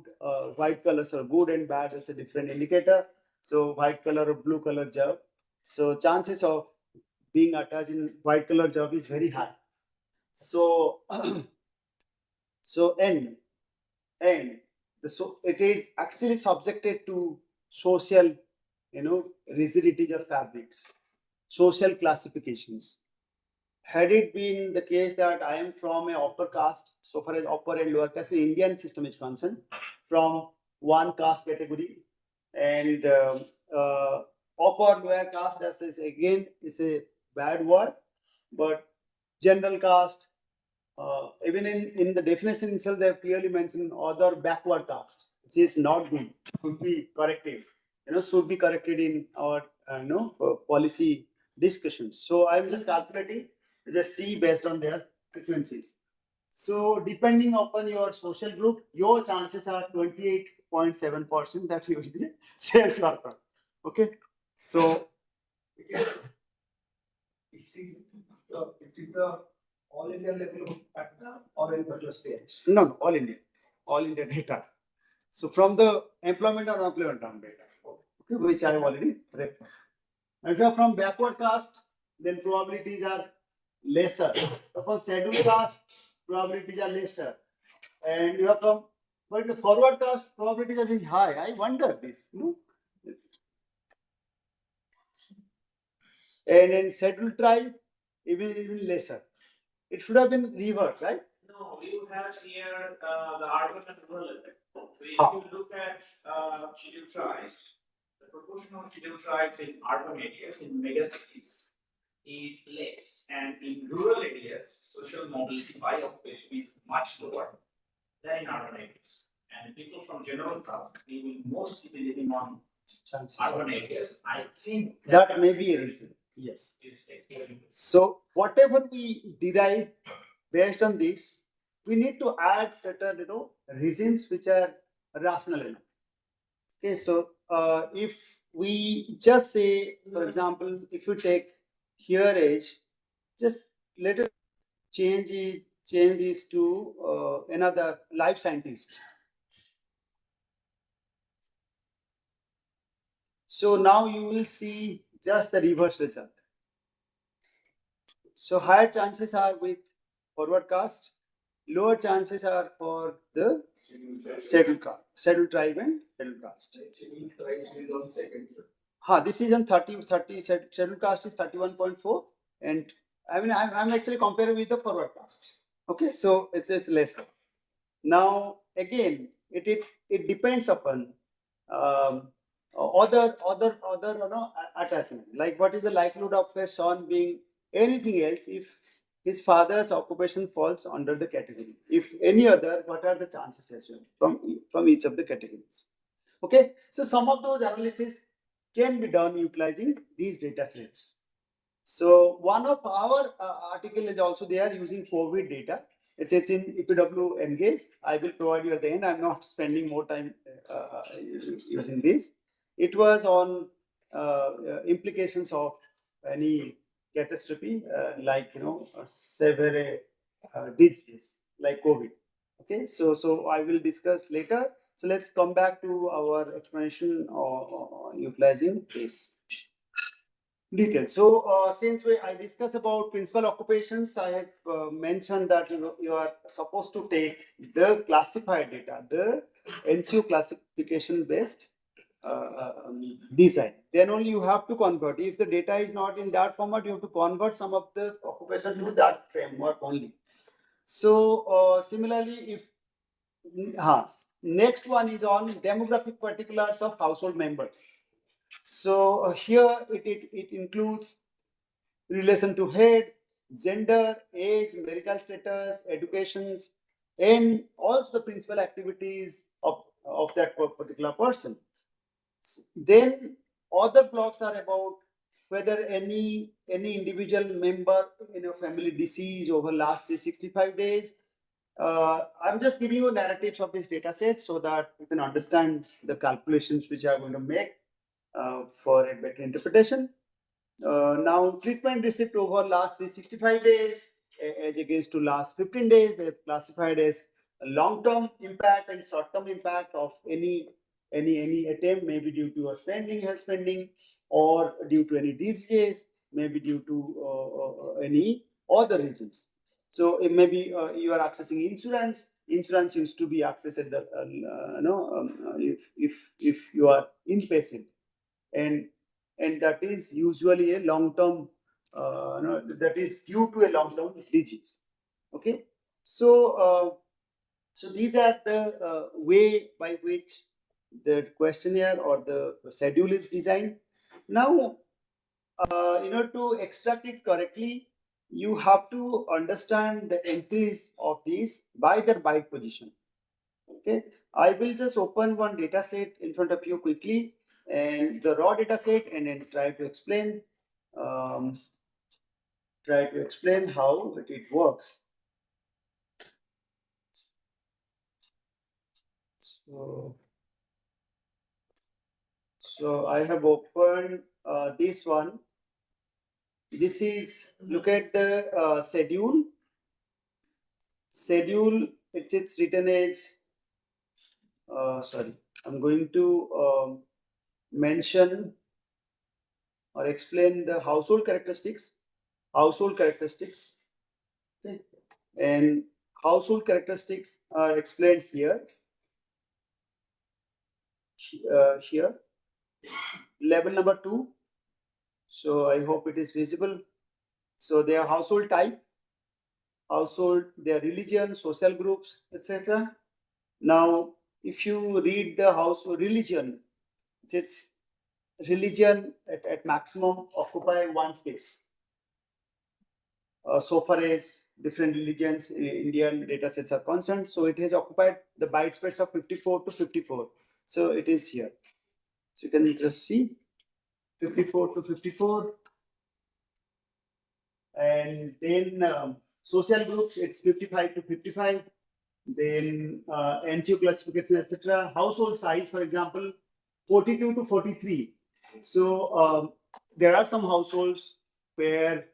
Speaker 1: white colors or good and bad is a different indicator. So white color or blue color job. So chances of being attached in white color job is very high. So so so it is actually subjected to social rigidity of fabrics, social classifications. Had it been the case that I am from a upper caste, so far as upper and lower caste, the Indian system is concerned, from one caste category, and upper lower caste, that is again is a bad word, but general caste, even in the definition itself, they have clearly mentioned other backward castes, which is not good, should be corrected, should be corrected in our policy discussions. So I'm just calculating the C based on their frequencies. So depending upon your social group, your chances are 28.7% that you will be sales worker. Okay, so it is the all India level data or in particular states? No, all India data. So from the employment or unemployment data, okay, which I have already referred. If you are from backward caste, then probabilities are lesser. From scheduled caste, probabilities are lesser. And you are from, but in the forward caste, probabilities are very high. I wonder this, And in scheduled tribe, even lesser. It should have been reversed, right? No, you have here the urban and rural effect. So if you look at scheduled tribes, the proportion of scheduled tribes in urban areas, in mega cities, is less, and in rural areas, social mobility by occupation is much lower than in urban areas. And people from general class, they will mostly be living on urban areas. I think that may be a reason. Yes. So whatever we derive based on this, we need to add certain reasons which are rational enough. Okay, so if we just say, for example, if you take here age, just let us change this to another life scientist. So now you will see just the reverse result. So higher chances are with forward cast, lower chances are for the scheduled drive and scheduled cast. This is on 30 scheduled cast is 31.4, and I mean I'm actually comparing with the forward cast. Okay, so it's less. Now again, it depends upon um, other attachment. Like what is the likelihood of a son being anything else if his father's occupation falls under the category? If any other, what are the chances as well from each of the categories? Okay, so some of those analysis can be done utilizing these data sets. So one of our article is also there using COVID data. It's in EPW Engage. I will provide you at the end. I'm not spending more time using this. It was on implications of any catastrophe like severe disease like COVID. Okay, so I will discuss later. So let's come back to our explanation utilizing this details. So since I discussed about principal occupations, I have mentioned that you are supposed to take the classified data, the NCO classification based design. Then only you have to convert. If the data is not in that format, you have to convert some of the occupation to that framework only. So similarly, if next one is on demographic particulars of household members. So here it includes relation to head, gender, age, marital status, educations, and also the principal activities of that particular person. Then other blocks are about whether any individual member in a family deceased over last 365 days. I'm just giving you narratives of this data set so that you can understand the calculations which I'm going to make for a better interpretation. Now, treatment receipt over last 365 days as against to last 15 days, they're classified as long-term impact and short-term impact of any attempt, maybe due to a spending, health spending, or due to any disease, maybe due to any other reasons. So it may be you are accessing insurance. Insurance used to be accessed at the if you are inpatient, and that is usually a long term that is due to a long term disease. Okay, so so these are the way by which the questionnaire or the schedule is designed. Now to extract it correctly, you have to understand the entries of these by their byte position. Okay, I will just open one data set in front of you quickly and the raw data set, and then um, try to explain how it works. So I have opened this one. This is, look at the schedule. Schedule, it's written as sorry, I'm going to mention or explain the household characteristics. Okay. And household characteristics are explained here. Here, level number 2. So I hope it is visible. So their household type, their religion, social groups, etc. Now, if you read the household religion, it's religion at maximum occupy one space. so far as different religions, Indian data sets are concerned. So it has occupied the byte space of 54 to 54. So it is here. So you can just see 54 to 54. And then social groups, it's 55 to 55. Then NGO classification, etc. Household size, for example, 42 to 43. So there are some households where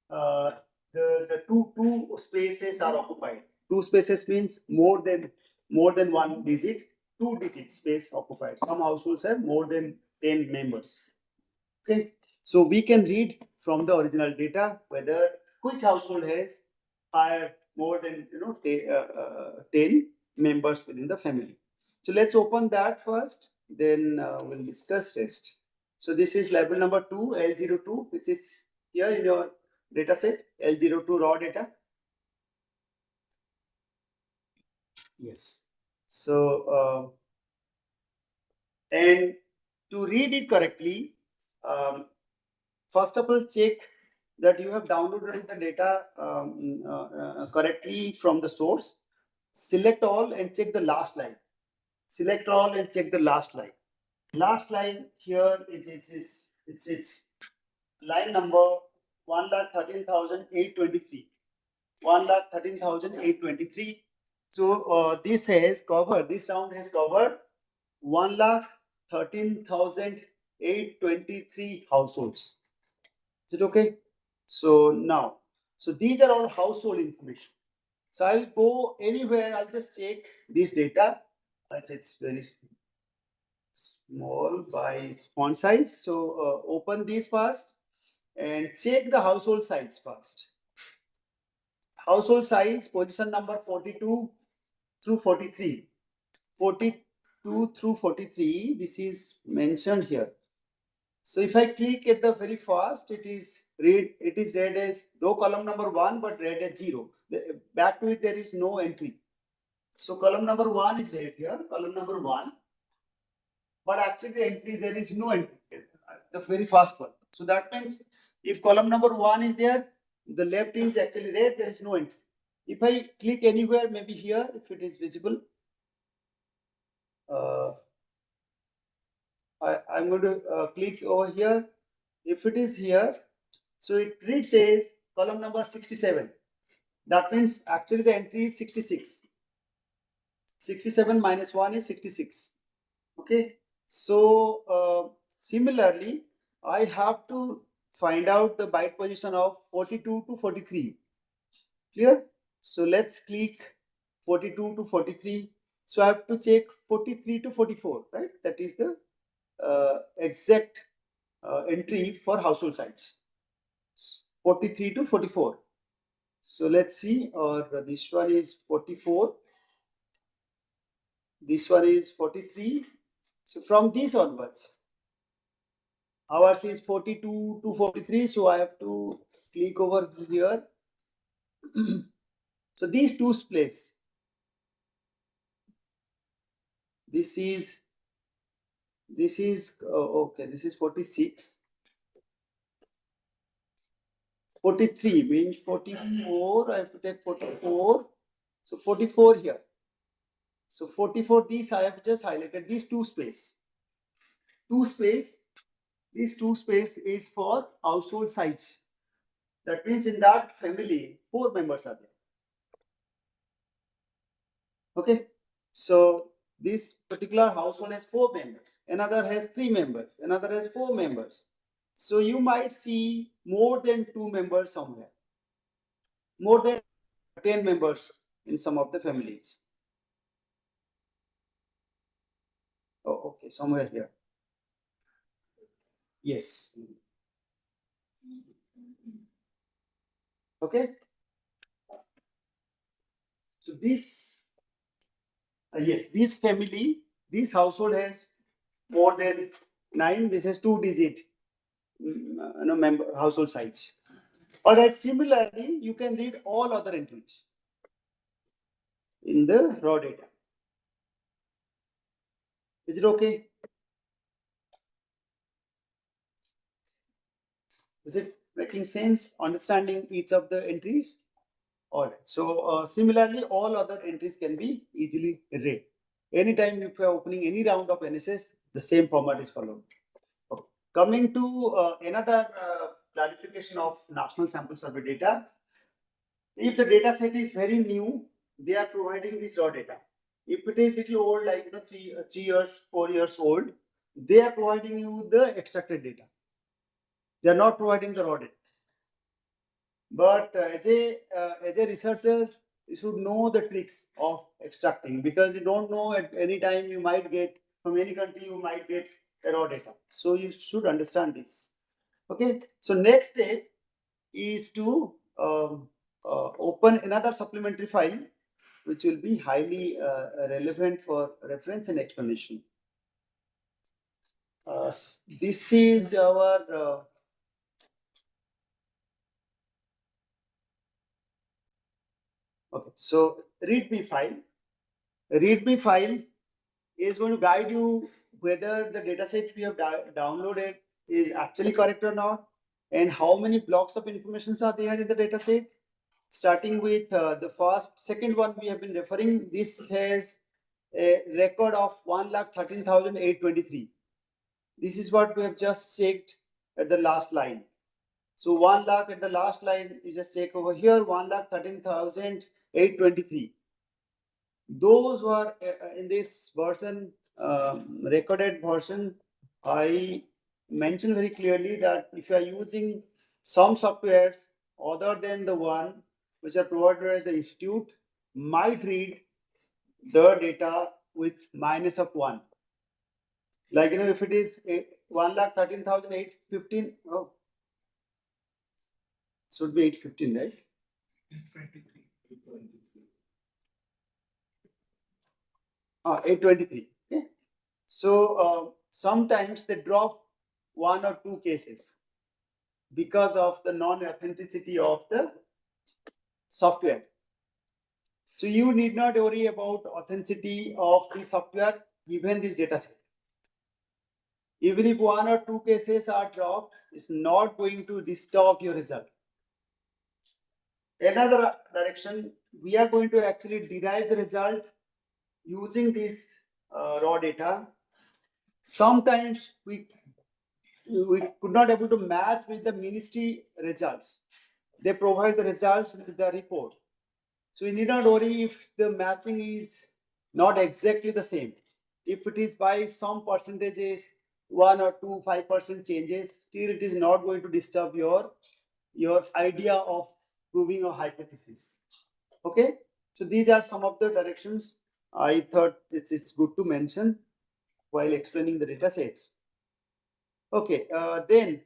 Speaker 1: the two spaces are occupied. Two spaces means more than one digit, 2 digit space occupied. Some households have more than 10 members. Okay, so we can read from the original data whether which household has higher more than 10 members within the family. So let's open that first, then we'll discuss rest. So this is label number 2, L02, which is here in your data set, L02 raw data. Yes. So and to read it correctly, first of all, check that you have downloaded the data correctly from the source. Select all and check the last line. Select all and check the last line. Last line here it's line number 1,13,823. 1,13,823. So this round has covered 1,13,823 households. Is it okay? So now, so these are all household information. So I'll go anywhere, I'll just check this data. It's very small by font size. So open this first and check the household size first. Household size, position number 42 through 43. 42 through 43, this is mentioned here. So if I click at the very first, it is read as though column number 1 but read as 0. Back to it, there is no entry. So column number 1 is read here, column number 1. But actually the entry, there is no entry, the very first one. So that means if column number 1 is there, the left is actually red, there is no entry. If I click anywhere, maybe here, if it is visible, I'm going to click over here. If it is here, so it reads as column number 67. That means actually the entry is 66. 67 minus 1 is 66. Okay. So similarly, I have to find out the byte position of 42 to 43. Clear? So let's click 42 to 43. So I have to check 43 to 44, right? That is the exact entry for household size. 43 to 44. So let's see, or this one is 44. This one is 43. So from this onwards, ours is 42 to 43. So I have to click over here. So these two place. This is okay. This is 46. 43 means 44. I have to take 44. So 44 here. So 44, these I have just highlighted, these two space. These two space is for household size. That means in that family, 4 members are there. Okay. So this particular household has 4 members. Another has 3 members. Another has 4 members. So you might see more than 2 members somewhere. More than 10 members in some of the families. Oh, okay, somewhere here. Yes. Okay. So this, yes, this family, this household has more than 9. This has 2-digit, member household size. Alright, similarly, you can read all other entries in the raw data. Is it okay? Is it Making sense? Understanding each of the entries? Alright. So similarly, all other entries can be easily read. Anytime if you are opening any round of NSS, the same format is followed. Okay. Coming to another clarification of National Sample Survey data. If the data set is very new, they are providing this raw data. If it is little old, like 3 years, 4 years old, they are providing you the extracted data. They are not providing the raw data. But as a researcher, you should know the tricks of extracting, because you don't know at any time you might get from any country, you might get raw data. So you should understand this. Okay. So next step is to open another supplementary file, which will be highly relevant for reference and explanation. This is our okay. So README file. README file is going to guide you whether the dataset we have downloaded is actually correct or not, and how many blocks of information are there in the dataset. Starting with the second one we have been referring, this has a record of 1,13,823. This is what we have just checked at the last line. So 1 lakh at the last line, you just check over here, 1,13,823. Those who are in this version, recorded version, I mentioned very clearly that if you are using some softwares other than the one which are provided at the institute, might read the data with minus of 1. Like, if it is 1,13,815, oh, should be 815, right? 823. Okay. So sometimes they drop 1 or 2 cases because of the non-authenticity of the software. So you need not worry about authenticity of the software given this data set. Even if 1 or 2 cases are dropped, it's not going to disturb your result. Another direction, we are going to actually derive the result using this raw data. Sometimes we could not able to match with the ministry results. They provide the results with the report. So you need not worry if the matching is not exactly the same. If it is by some percentages, 1 or 2, 5% changes, still it is not going to disturb your idea of proving a hypothesis. Okay. So these are some of the directions I thought it's good to mention while explaining the data sets. Okay. Then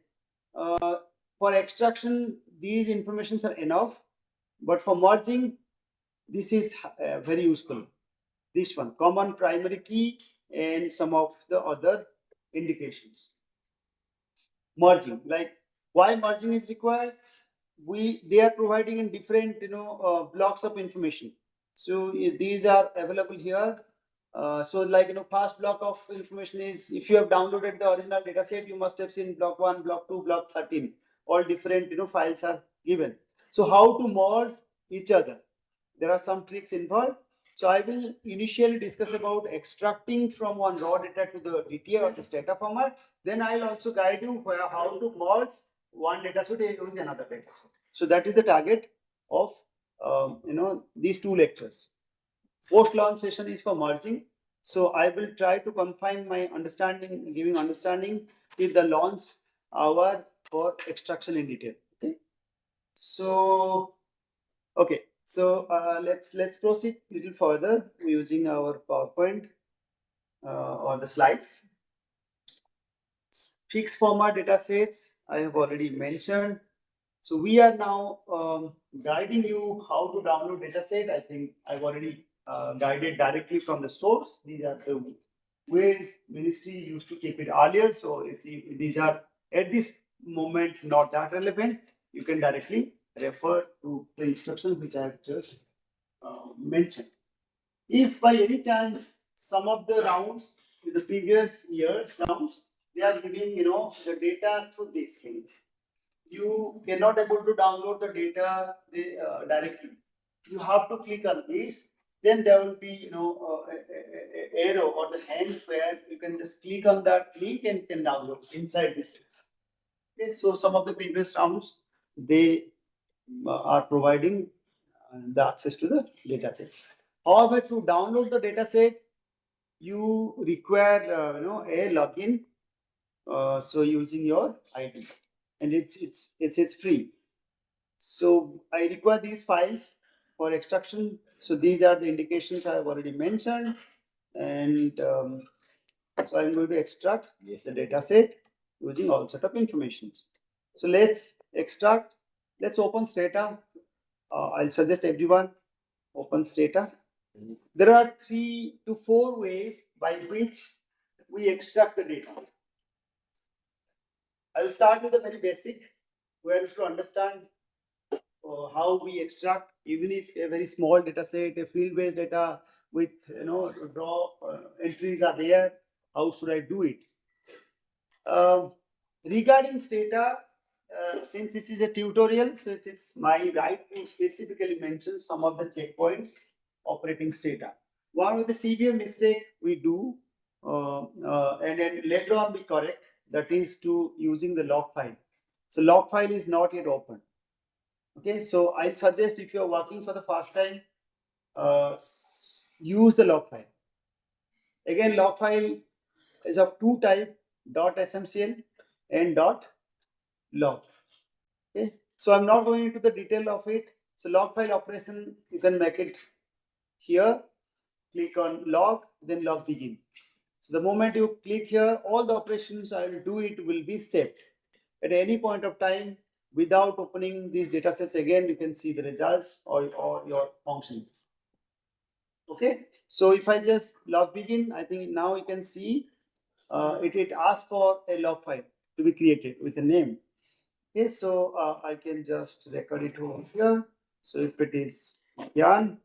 Speaker 1: for extraction, these informations are enough, but for merging, this is very useful. This one, common primary key and some of the other indications. Merging, like why merging is required? They are providing in different blocks of information. So these are available here. So like first block of information is, if you have downloaded the original data set, you must have seen block 1, block 2, block 13. All different files are given. So how to merge each other? There are some tricks involved. So I will initially discuss about extracting from one raw data to the DTA or the data format. Then I'll also guide you how to merge one data set with another data set. So that is the target of these 2 lectures. Post-launch session is for merging. So I will try to confine my understanding, giving understanding with the launch hour for extraction in detail. Okay. So okay. So let's proceed a little further using our PowerPoint or the slides. Fixed format data sets I have already mentioned. So we are now guiding you how to download data set. I think I've already guided directly from the source. These are the ways ministry used to keep it earlier. So if these are at this moment not that relevant, you can directly refer to the instructions which I have just mentioned. If by any chance some of the rounds in the previous years rounds, they are giving the data through this link. you cannot able to download the data directly. You have to click on this. Then there will be arrow or the hand where you can just click on that link and can download inside this. Okay, so some of the previous rounds they are providing the access to the data sets. However, to download the data set, you require a login. So using your ID, and it's free. So I require these files for extraction. So these are the indications I have already mentioned, and so I'm going to extract the data set using all set of informations. So let's extract. Let's open data. I'll suggest everyone open data. There are 3 to 4 ways by which we extract the data. I'll start with the very basic, where you should understand how we extract, even if a very small data set, a field-based data with raw entries are there. How should I do it? Regarding data, since this is a tutorial, so it's my right to specifically mention some of the checkpoints operating data. One of the severe mistake we do, and then later on we correct, that is to using the log file. So log file is not yet open. Okay, so I suggest if you are working for the first time, use the log file. Again, log file is of two type, .smcl and .log. Okay, so I'm not going into the detail of it. So log file operation, you can make it here. Click on log, then log begin. So the moment you click here, all the operations I will do it will be saved. At any point of time, without opening these data sets again, you can see the results or your functions. Okay, so if I just log begin, I think now you can see it asks for a log file to be created with a name. Okay, so I can just record it over here. So if it is GIAN,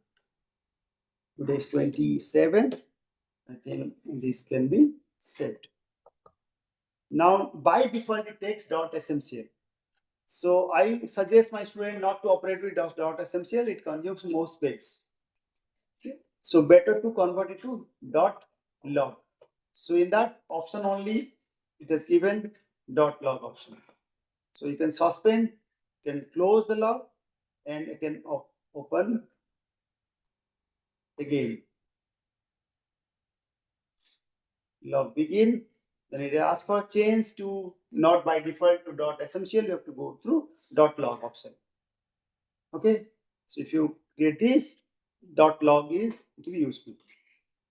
Speaker 1: today is 27th, I think this can be saved. Now, by default, it takes .smcl. So I suggest my student not to operate with .smcl. It consumes more space. Okay. So better to convert it to .log. So in that option only, it is given .log option. So you can suspend, can close the log, and you can open again. Log begin. Then it asks for change to not by default to .smcl. You have to go through .log option. Okay. So if you get this, .log is to be useful,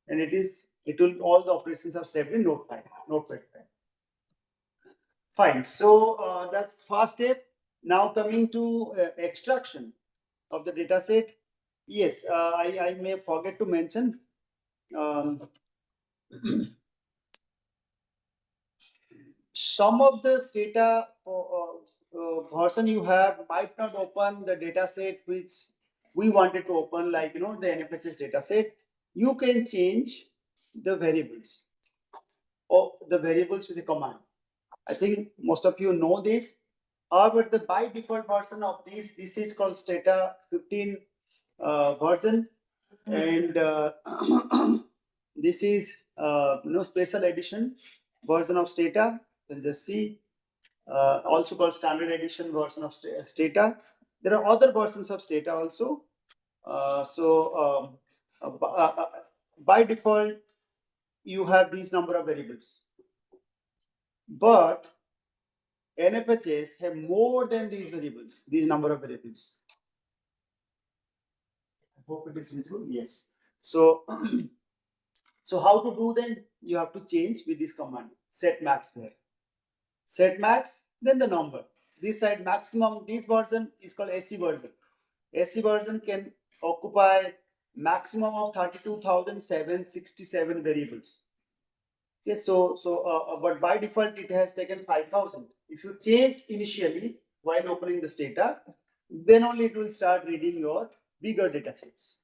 Speaker 1: and it will all the operations are saved in Notepad. Fine. So that's first step. Now coming to extraction of the data set. Yes, I may forget to mention. Some of the data version you have might not open the data set which we wanted to open, like the NFHS data set. You can change the variables or the variables with the command. I think most of you know this. However, the by default version of this is called Stata 15 version, and this is special edition version of Stata. You can just see, also called standard edition version of Stata. There are other versions of Stata also. By default, you have these number of variables, but NFHS have more than these variables, these number of variables. I hope it is visible. Yes. So, so how to do then? You have to change with this command, set max there. Set max, then the number. This side maximum, this version is called SC version. SC version can occupy maximum of 32,767 variables. Okay, but by default it has taken 5,000. If you change initially while opening this data, then only it will start reading your bigger data sets.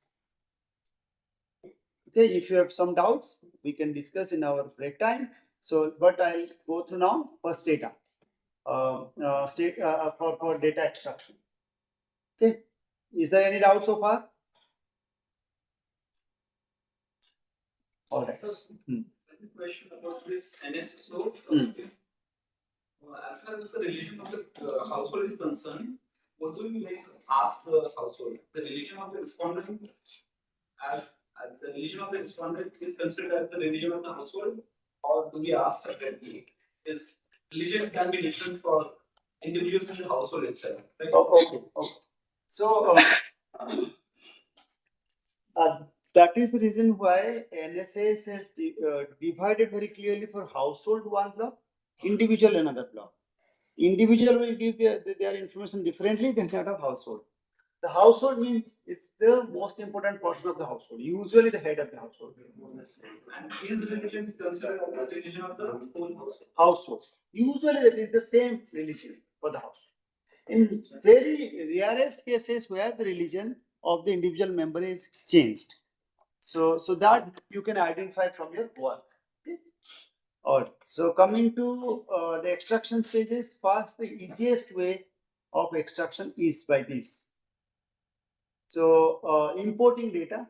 Speaker 1: Okay, if you have some doubts, we can discuss in our break time. So, but I'll go through now first data. for data extraction. Okay, is there any doubt so far? All right.
Speaker 2: The question about this NSSO. As far as the relation of the household is concerned, what do we like ask the household? The religion of the respondent as the religion of the respondent is considered as the religion of the household, or do we ask separately? Is religion can be different for individuals in the household itself, right?
Speaker 1: Okay. So that is the reason why NSS has divided very clearly for household one block, individual another block. Individual will give their information differently than that of household. The household means it's the most important portion of the household, usually the head of the household.
Speaker 2: And his religion is considered as the religion of the whole household.
Speaker 1: Household. Usually it is the same religion for the household. In very rarest cases where the religion of the individual member is changed. So that you can identify from your work. Okay. All right. So coming to the extraction stages, first the easiest way of extraction is by this. So importing data.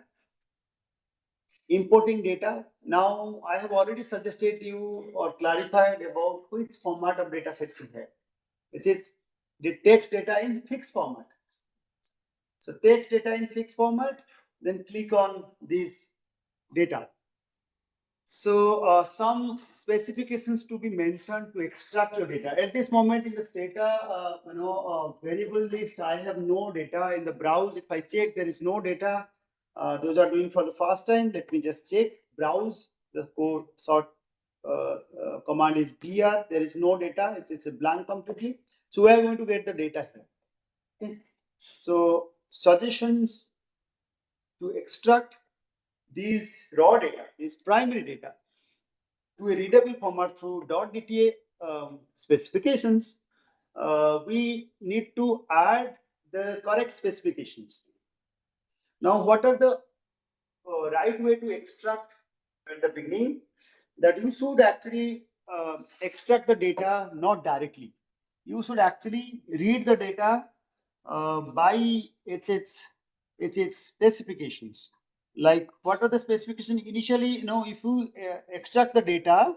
Speaker 1: Now I have already suggested you or clarified about which format of data set we have. It is the text data in fixed format. So text data in fixed format, then click on this data. So some specifications to be mentioned to extract your data. At this moment in this data, variable list, I have no data in the browse. If I check, there is no data. Those are doing for the first time. Let me just check. Browse. The code sort command is br. There is no data. It's a blank completely. So we are going to get the data here. Okay. So suggestions to extract these raw data, these primary data, to a readable format through .dta specifications, we need to add the correct specifications. Now, what are the right way to extract at the beginning? That you should actually extract the data not directly. You should actually read the data by its specifications. Like what are the specifications initially? If you extract the data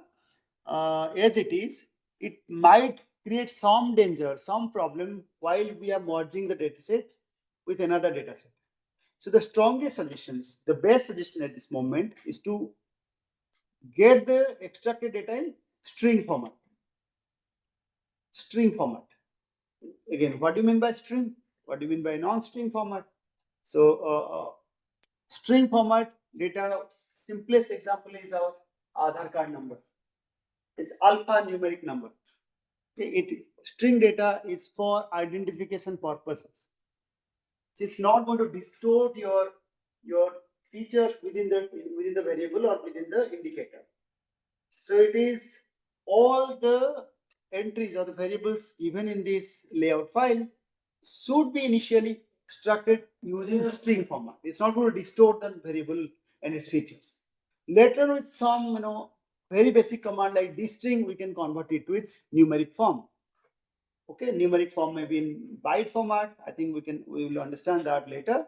Speaker 1: as it is, it might create some danger, some problem while we are merging the dataset with another dataset. So the strongest suggestions, the best suggestion at this moment is to get the extracted data in string format. String format. Again, what do you mean by string? What do you mean by non-string format? So string format data, simplest example is our Aadhaar card number. It's alphanumeric number. String data is for identification purposes. It's not going to distort your features within the variable or within the indicator. So it is all the entries or the variables given in this layout file should be initially extracted using string format. It's not going to distort the variable and its features. Later with some very basic command like dstring, we can convert it to its numeric form. Okay, numeric form may be in byte format. I think we will understand that later.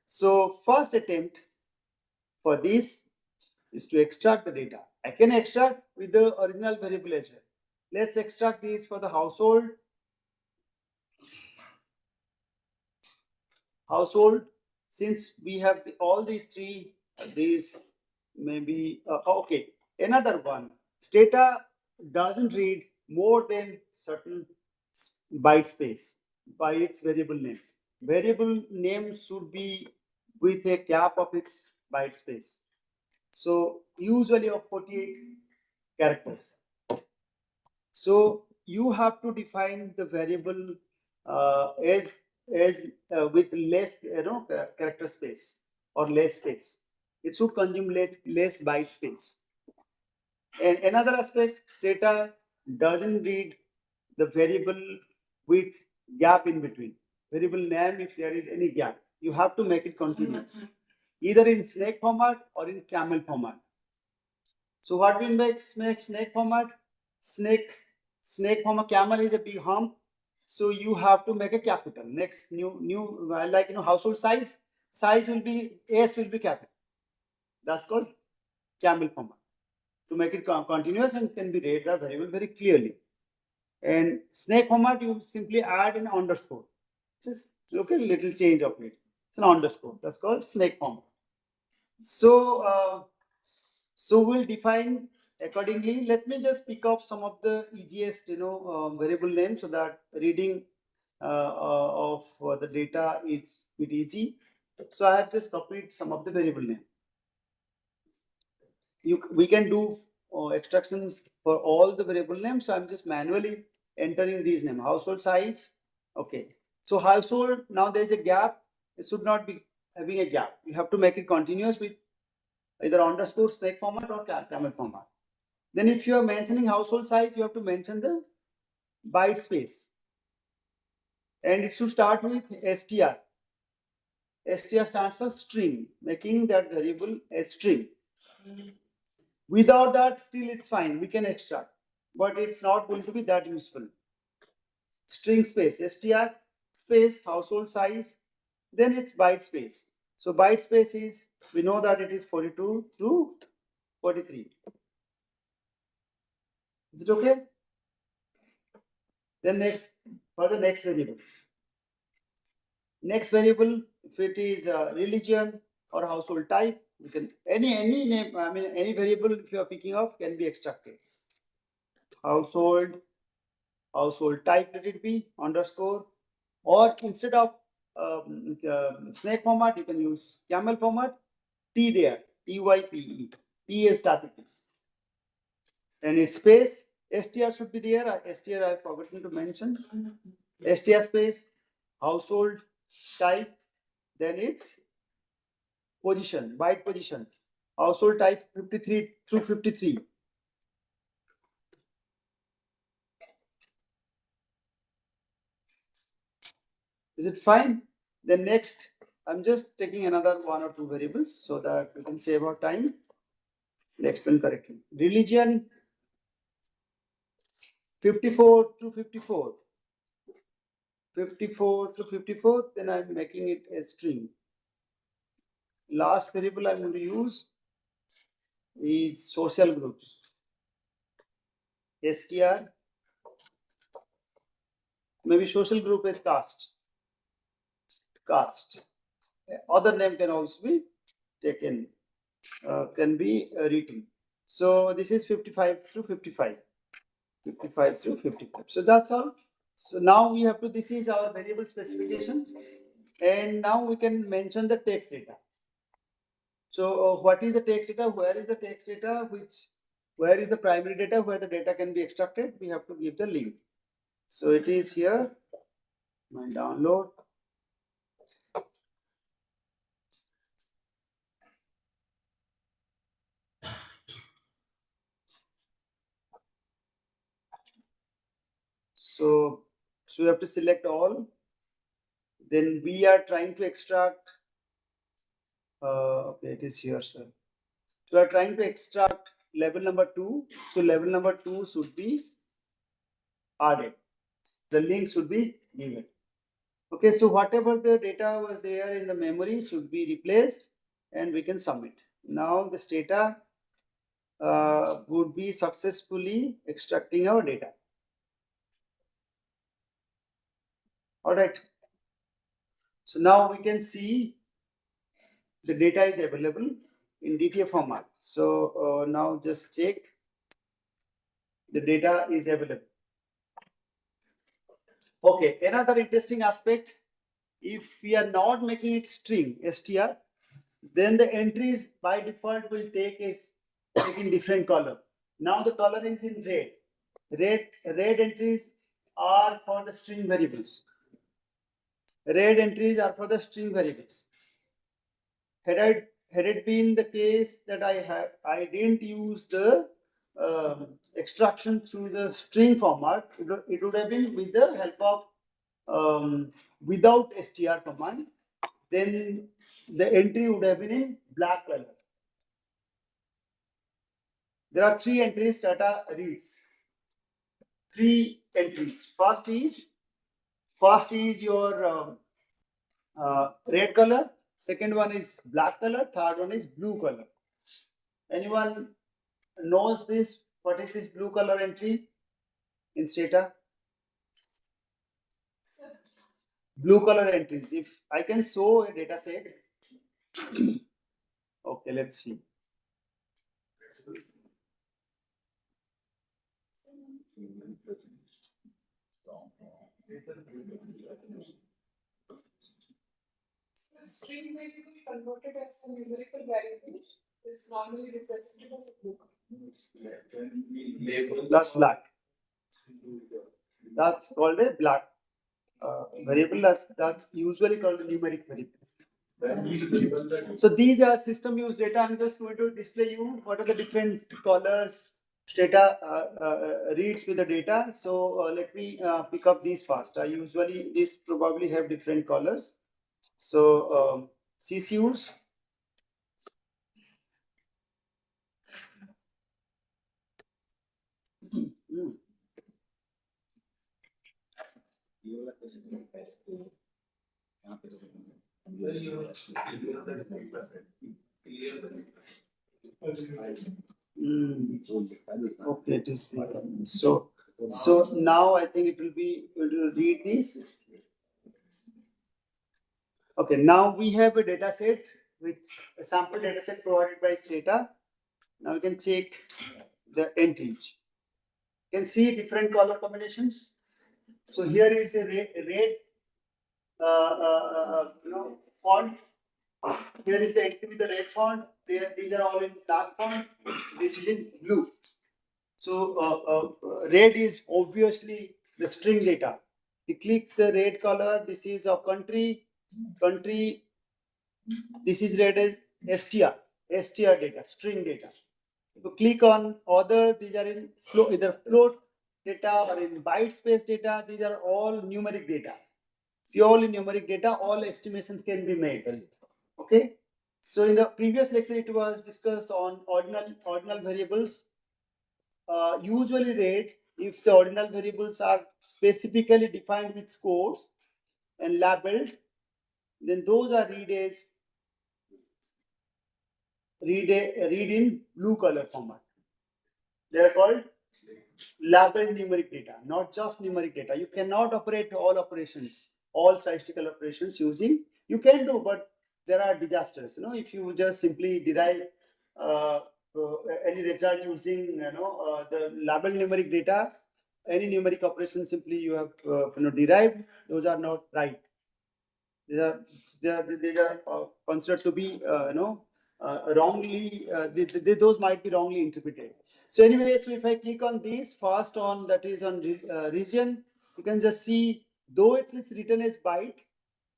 Speaker 1: So first attempt for this is to extract the data. I can extract with the original variable as well. Let's extract these for the household. Since we have all these three, these maybe okay. Another one, data doesn't read more than certain byte space by its variable name. Variable name should be with a cap of its byte space. So usually of 48 characters. So you have to define the variable as with less character space or less space. It should consume less byte space. And another aspect, data doesn't read the variable with gap in between. Variable name, if there is any gap, you have to make it continuous, either in snake format or in camel format. So what we mean by snake format? Snake snake format, camel is a big hump, so you have to make a capital. Next, new like household size will be S will be capital. That's called camel format. To make it continuous and can be read the variable very clearly. And snake format, you simply add an underscore. Just look at a little change of it. It's an underscore. That's called snake format. So we'll define accordingly. Let me just pick up some of the easiest variable names so that reading of the data is bit easy. So I have just copied some of the variable name. We can do extractions for all the variable names. So I'm just manually entering these names. Household size. Okay. So household, now there's a gap. It should not be having a gap. You have to make it continuous with either underscore snake format or camel format. Then if you are mentioning household size, you have to mention the byte space. And it should start with str. Str stands for string, making that variable a string. Without that, still it's fine. We can extract, but it's not going to be that useful. String space, str space, household size, then it's byte space. So byte space is, we know that it is 42 through 43. Is it okay? Then next, for the next variable. Next variable, if it is religion or household type, you can any name. I mean any variable if you are picking up can be extracted. Household type, let it be underscore, or instead of snake format, you can use camel format. T there, type. P is capital, and its space str should be there. Str I have forgotten to mention. Str space household type, then it's position, byte position. Household type 53 through 53. Is it fine? Then next, I'm just taking another one or two variables so that we can save our time. Let's explain correctly. Religion 54 through 54. 54 through 54, then I'm making it a string. Last variable I'm going to use is social groups. STR, maybe social group is caste. Other name can also be taken, can be written. So this is 55 through 55. 55 through 55. So that's all. So now we have to, this is our variable specification. And now we can mention the text data. So what is the text data? Where is the text data? Where is the primary data? Where the data can be extracted? We have to give the link. So it is here, my download. So we have to select all. Then we are trying to extract. Okay, it is here, sir. So we are trying to extract level number 2. So level number 2 should be added. The link should be given. Okay, so whatever the data was there in the memory should be replaced and we can submit. Now this data would be successfully extracting our data. All right. So now we can see the data is available in DTA format. So now just check the data is available. Okay, another interesting aspect, if we are not making it string str, then the entries by default will take in different color. Now the color is in red. Red entries are for the string variables. Red entries are for the string variables. Had it been the case that I didn't use the extraction through the string format, it would have been with the help of without str command, then the entry would have been in black color. There are 3 entries data reads. three entries. First is your red color. Second one is black color. Third one is blue color. Anyone knows this? What is this blue color entry in Stata? Blue color entries. If I can show a data set. Okay, let's see.
Speaker 3: String may be converted as a numerical variable is normally represented as blue.
Speaker 1: That's black. That's called a black variable. That's usually called a numeric variable. So these are system use data. I'm just going to display you what are the different colors data reads with the data. So let me pick up these first. I usually these probably have different colors. So CCUs. Okay, it is the so now I think it will read this. Okay, now we have a data set which a sample data set provided by Stata. Now we can check the entries. You can see different color combinations. So here is a red font. Here is the entry with the red font. These are all in dark font. This is in blue. So red is obviously the string data. You click the red color. This is a country. This is red as str data, string data. If you click on other, these are in either float data or in byte space data. These are all numeric data. Purely numeric data, all estimations can be made. Okay. So in the previous lecture, it was discussed on ordinal variables. Usually read if the ordinal variables are specifically defined with codes and labeled, then those are read in blue color format. They are called labeled numeric data, not just numeric data. You cannot operate all operations, all statistical operations using. You can do, but there are disasters. If you just simply derive any result using the labeled numeric data, any numeric operation simply you have derived, those are not right. These are considered to be wrongly. Those might be wrongly interpreted. So anyway, so if I click on this first on that is on region, you can just see though it's written as byte,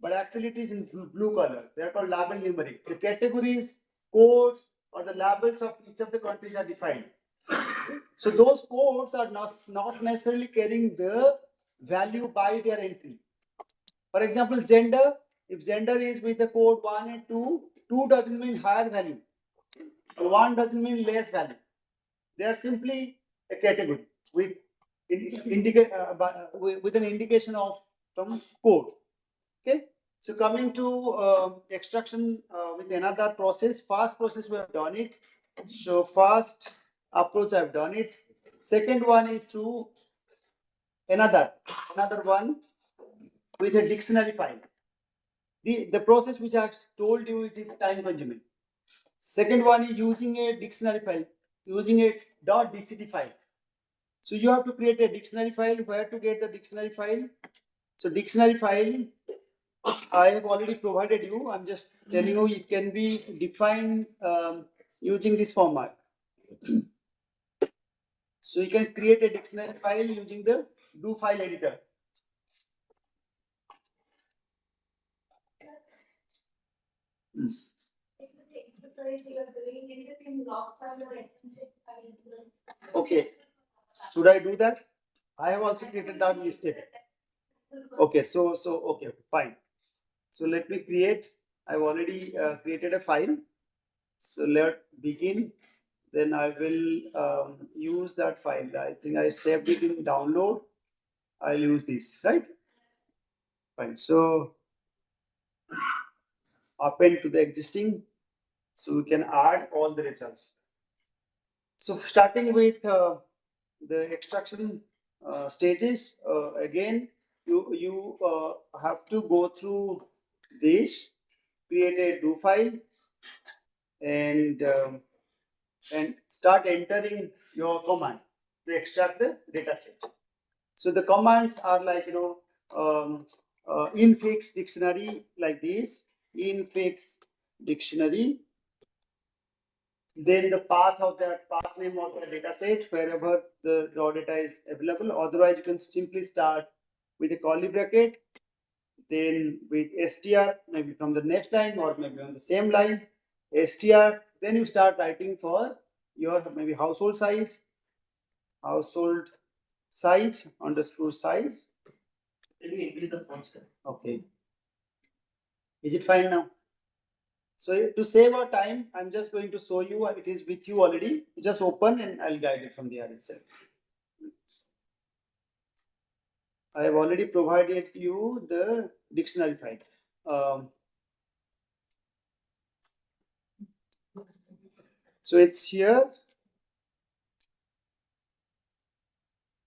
Speaker 1: but actually it is in blue color. They are called label numeric. The categories, codes, or the labels of each of the countries are defined. So those codes are not necessarily carrying the value by their entry. For example, gender, if gender is with the code 1 and 2, 2 doesn't mean higher value, 1 doesn't mean less value. They are simply a category with with an indication of some code. Okay. So coming to extraction with another process, first process we have done it. So first approach I have done it. Second one is through another one with a dictionary file. The process which I have told you is time consuming. Second one is using a dictionary file, using a .dct file. So you have to create a dictionary file. Where to get the dictionary file? So dictionary file, I have already provided you. I'm just telling you it can be defined using this format. So you can create a dictionary file using the do file editor. Okay. Should I do that? I have also created that mistake. Okay, so okay, fine. So let me create. I've already created a file. So let's begin. then I will use that file. I think I saved it in download. I'll use this, right? Fine. So append to the existing, so we can add all the results. So starting with the extraction stages, again, you have to go through this, create a do file, and start entering your command to extract the data set. So the commands are like, infix dictionary, like this, infix dictionary, then the path of that path name of the data set wherever the raw data is available. Otherwise, you can simply start with a curly bracket, then with str, maybe from the next line or maybe on the same line, str, then you start writing for your maybe household size underscore size. Can we increase the font size? Okay. Is it fine now? So to save our time, I'm just going to show you. It is with you already. Just open and I'll guide it from there itself. I have already provided you the dictionary file. So it's here.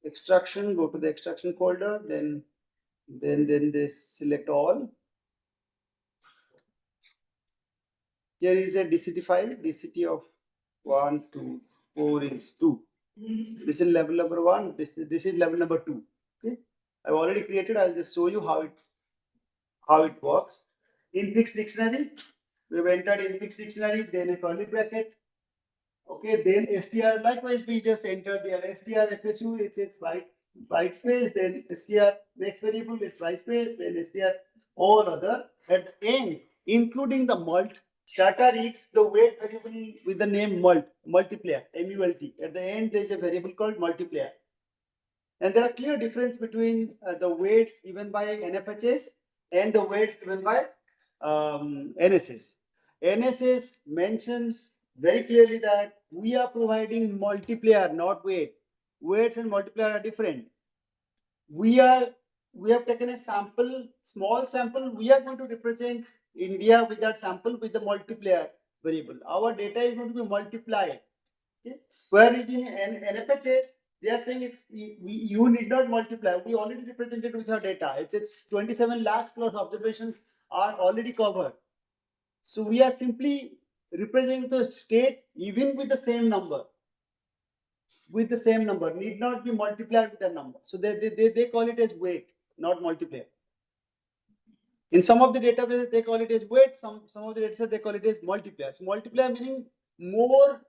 Speaker 1: Extraction. Go to the extraction folder. Then this select all. Here is a DCT file. DCT of 1, 2, 4 is 2. This is level number 1. This is level number 2. Okay. I've already created. I'll just show you how it works. Infix dictionary, we've entered infix dictionary, then a curly bracket. Okay, then str, likewise we just entered there str fsu, it's white space, then str next variable is white space, then str all other. At the end, including the mult, starter reads the weight variable with the name multiplier, mult. At the end, there is a variable called multiplier. And there are clear difference between the weights given by NFHS and the weights given by NSS. NSS mentions very clearly that we are providing multiplier, not weight. Weights and multiplier are different. We have taken a sample, small sample. We are going to represent India with that sample with the multiplier variable. Our data is going to be multiplied. Okay? Whereas in NFHS, they are saying you need not multiply. We already represented with our data. It's 27 lakhs plus observations are already covered. So we are simply representing the state even with the same number. Need not be multiplied with that number. So they call it as weight, not multiplier. In some of the databases, they call it as weight. Some of the databases, they call it as multiplier. So multiplier meaning more,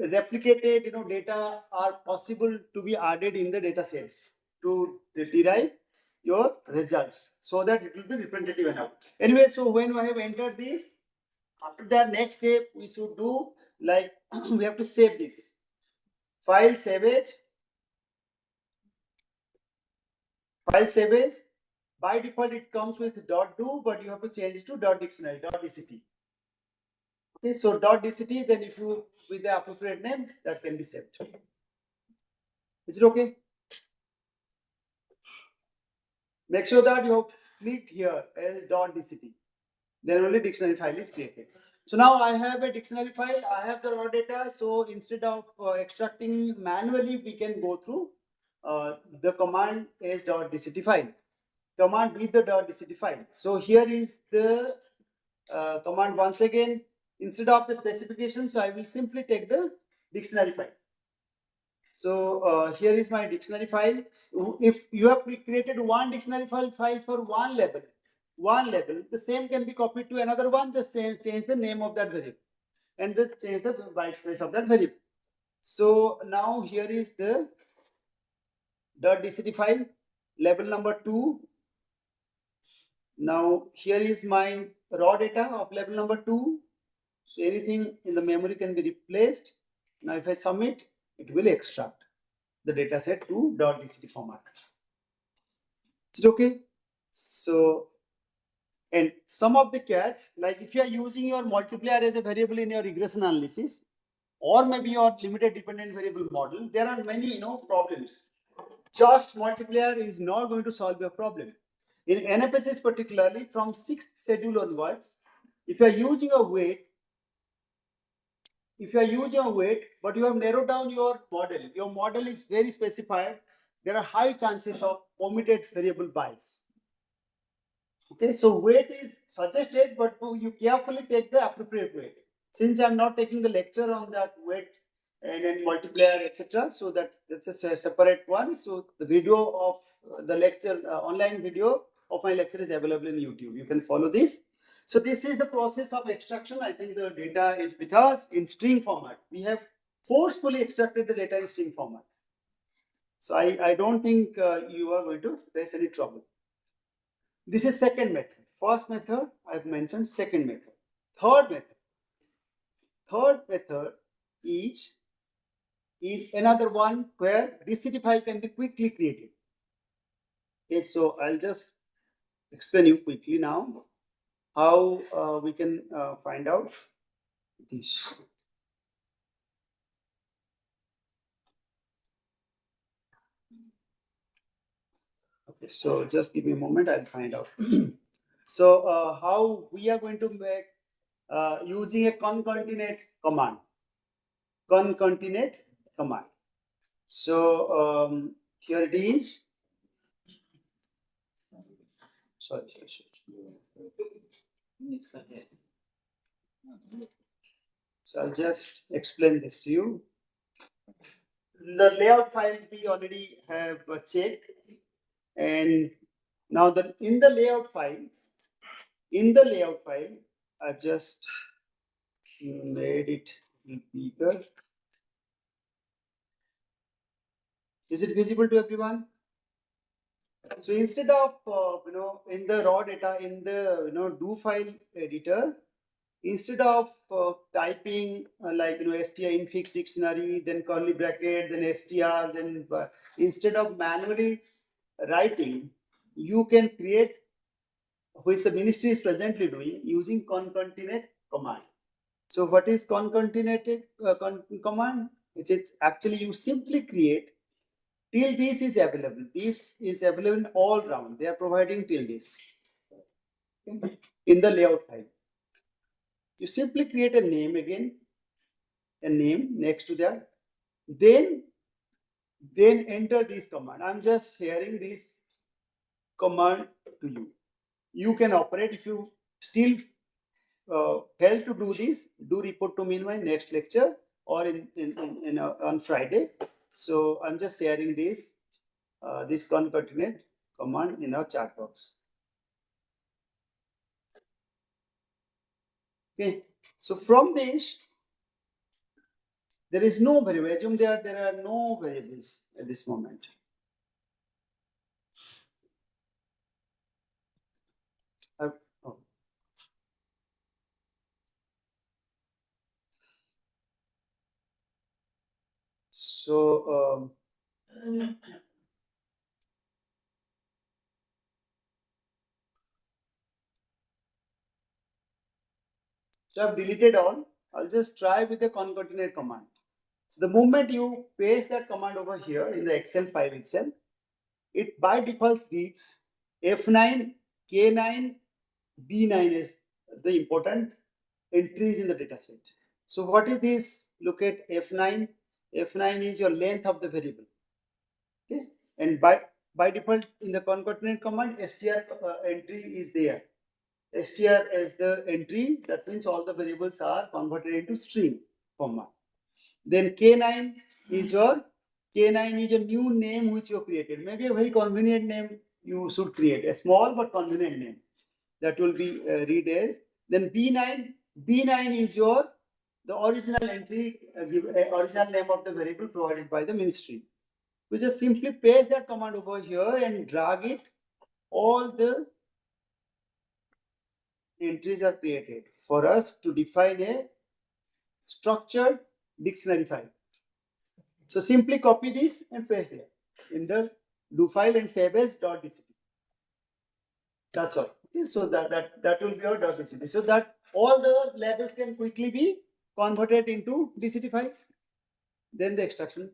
Speaker 1: replicated, data are possible to be added in the data sets to derive your results, so that it will be representative enough. Anyway, so when I have entered this, after that next step we should do like we have to save this file, save as. By default, it comes with .do, but you have to change it to .dictionary, .dct. Okay, so .dct, then if you with the appropriate name, that can be saved. Is it okay? Make sure that you have clicked here as .dct. Then only dictionary file is created. So now I have a dictionary file. I have the raw data. So instead of extracting manually, we can go through the command as .dct file. Command with the .dct file. So here is the command once again. Instead of the specification, so I will simply take the dictionary file. So here is my dictionary file. If you have created one dictionary file for one level, the same can be copied to another one. Just change the name of that variable and just change the white space of that variable. So now here is the .dct file, level number 2. Now here is my raw data of level number 2. So anything in the memory can be replaced. Now if I submit, it will extract the data set to .dct format. Is it okay? So And some of the catch, like if you are using your multiplier as a variable in your regression analysis, or maybe your limited dependent variable model, there are many problems. Just multiplier is not going to solve your problem. In NFSS particularly, from 6th schedule onwards, if you are using a weight, but you have narrowed down your model is very specified, there are high chances of omitted variable bias. Okay, so weight is suggested, but you carefully take the appropriate weight. Since I'm not taking the lecture on that weight and then multiplier, etc., so that's a separate one. So the video of the lecture, online video of my lecture is available in YouTube. You can follow this. So this is the process of extraction. I think the data is with us in string format. We have forcefully extracted the data in string format. So I don't think you are going to face any trouble. This is second method. First method I've mentioned, second method. Third method is another one where DCT file can be quickly created. Okay, so I'll just explain you quickly now how we can find out this. Okay, so just give me a moment, I'll find out. So how we are going to make using a concatenate command. So here it is. Sorry. So I'll just explain this to you. The layout file we already have checked, and now in the layout file, I've just made it bigger. Is it visible to everyone? So instead of in the raw data in the do file editor, instead of typing like str infix dictionary, then curly bracket, then str, then instead of manually writing, you can create, which the ministry is presently doing, using concatenate command. So what is concatenated command? It's actually you simply create till this is available. This is available all round. They are providing till this in the layout file. You simply create a name again, a name next to that. Then enter this command. I'm just sharing this command to you. You can operate. If you still fail to do this, do report to me in my next lecture or on Friday. So I'm just sharing this this concatenate command in our chat box. Okay, so from this, there is no variable. Assume there are no variables at this moment. Oh. So I've deleted all. I'll just try with the concatenate command. So the moment you paste that command over here in the Excel file itself, it by default reads F9, K9, B9 is the important entries in the data set. So what is this? Look at F9. F9 is your length of the variable. Okay, and by default in the concatenate command, str entry is there. Str as the entry, that means all the variables are converted into string format. Then K9 is a new name which you have created. Maybe a very convenient name you should create, a small but convenient name that will be read as. Then B9 is the original entry, original name of the variable provided by the ministry. We just simply paste that command over here and drag it. All the entries are created for us to define a structured dictionary file. So simply copy this and paste it in the do file and save as .dct. That's all. Okay, so that will be our .dct. So that all the labels can quickly be converted into DCT files. Then the extraction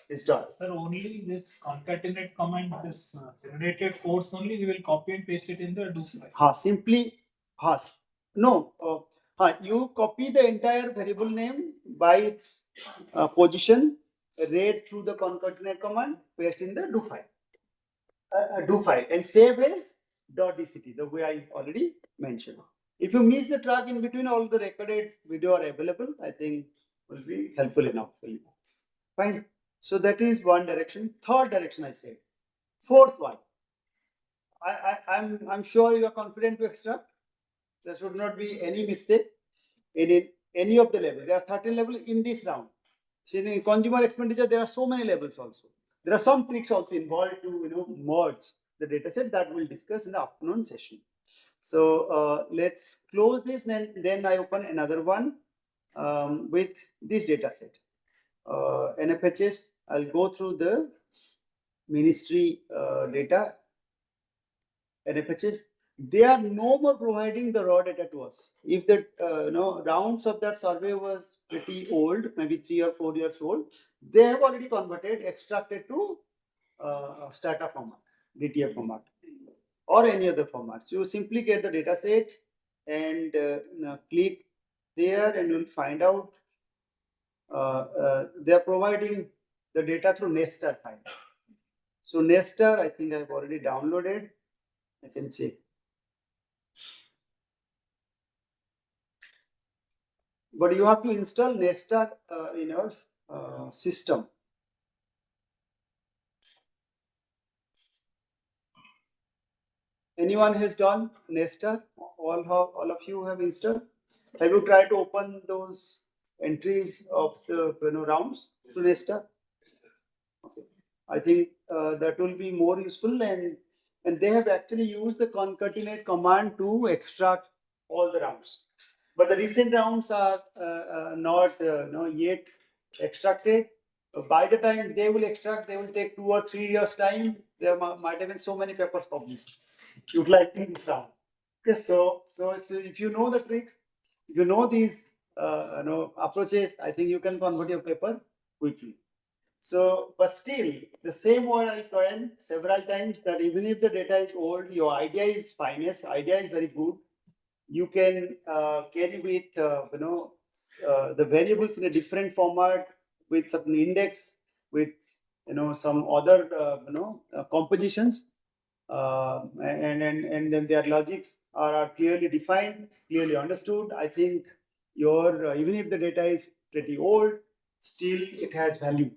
Speaker 1: is done.
Speaker 4: Sir, only this concatenate command, this generated codes only, we will copy and paste it in the do file.
Speaker 1: Simply, no, you copy the entire variable name by its position, read through the concatenate command, paste in the do file, and save as .dct, the way I already mentioned. If you miss the track in between, all the recorded video are available. I think will be helpful enough for you. Fine. So that is one direction. Third direction, I said. Fourth one. I'm sure you are confident to extract. There should not be any mistake in any of the levels. There are 13 levels in this round. So in consumer expenditure, there are so many levels also. There are some tricks also involved to merge the dataset that we'll discuss in the afternoon session. So let's close this, then I open another one with this dataset. NFHS, I'll go through the ministry data. NFHS, they are no more providing the raw data to us. If the rounds of that survey was pretty old, maybe 3 or 4 years old, they have already converted, extracted to strata format, DTF format, or any other format. So you simply get the data set and click there, and you'll find out they are providing the data through Nestor file. So Nestor, I think I've already downloaded. I can check. But you have to install Nestor in your system. Anyone has done Nestor? All of you have installed? Have you tried to open those entries of the rounds to Nestor? Okay. I think that will be more useful, and they have actually used the concatenate command to extract all the rounds. But the recent rounds are not yet extracted. By the time they will extract, they will take 2 or 3 years time. There might have been so many papers published utilizing this round. Okay, so if you know the tricks, if you know these approaches, I think you can convert your paper quickly. So, but still, the same word I coined several times, that even if the data is old, your idea is finest, idea is very good. You can carry with the variables in a different format with certain index, with some other compositions, and then their logics are clearly defined, clearly understood. I think your even if the data is pretty old, still it has value.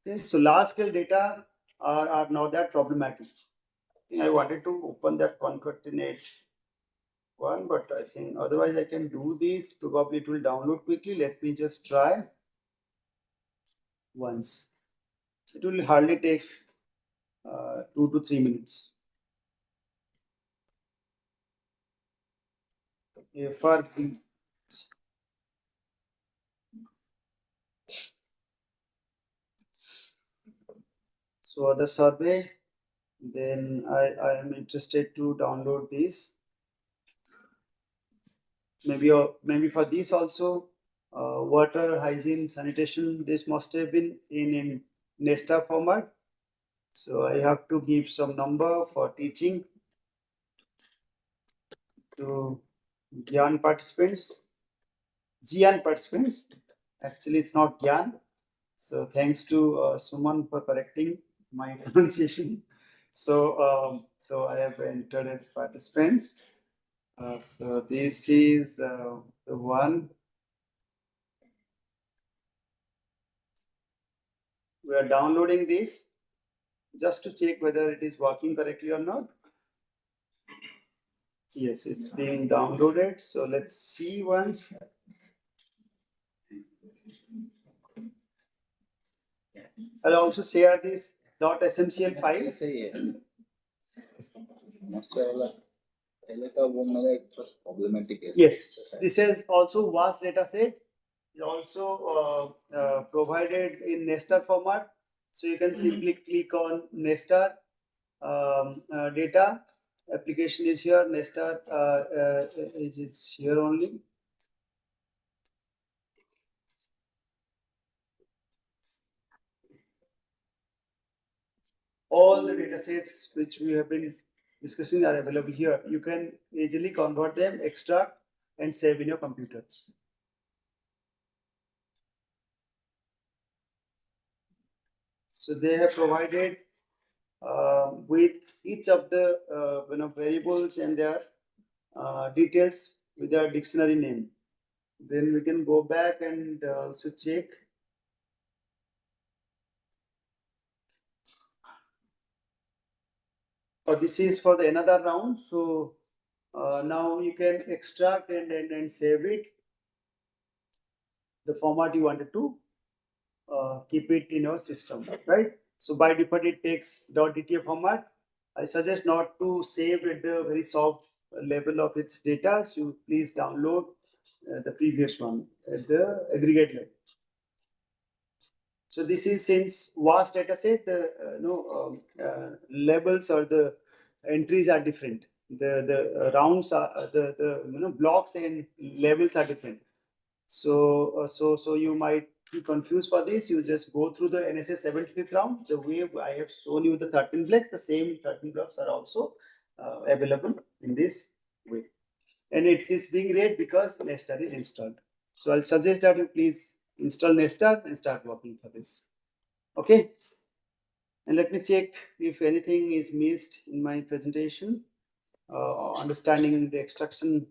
Speaker 1: Okay? So large scale data are not that problematic. I wanted to open that concatenate one, but I think otherwise I can do this. Probably it will download quickly. Let me just try once. It will hardly take 2 to 3 minutes. FRP. So the survey, then I am interested to download this. Maybe for this also, water, hygiene, sanitation, this must have been in Nesta format. So I have to give some number for teaching to GIAN participants. GIAN participants. Actually, it's GIAN. So thanks to Suman for correcting my pronunciation. So I have entered as participants. So this is the one. We are downloading this just to check whether it is working correctly or not. Yes, it's being downloaded. So let's see once. I'll also share this .smcl file. Yes, this is also vast data set. It also provided in Nestor format. So you can simply click on Nestor data, application is here. Nesta is here only. All the data sets which we have been discussing are available here. You can easily convert them, extract, and save in your computer. So they have provided with each of the variables and their details with their dictionary name. Then we can go back and also check. This is for the another round. So now you can extract and save it. The format you wanted to keep it in your system, right? So by default it takes .dta format. I suggest not to save at the very soft level of its data. So please download the previous one at the aggregate level. So this is, since vast data set, the labels or the entries are different. The rounds are the blocks and levels are different. So you might be confused for this. You just go through the NSS 75th round. The way I have shown you the 13 blocks, the same 13 blocks are also available in this way. And it is being read because Nesta is installed. So I'll suggest that you please install Nesta and start working for this. Okay. And let me check if anything is missed in my presentation. Understanding the extraction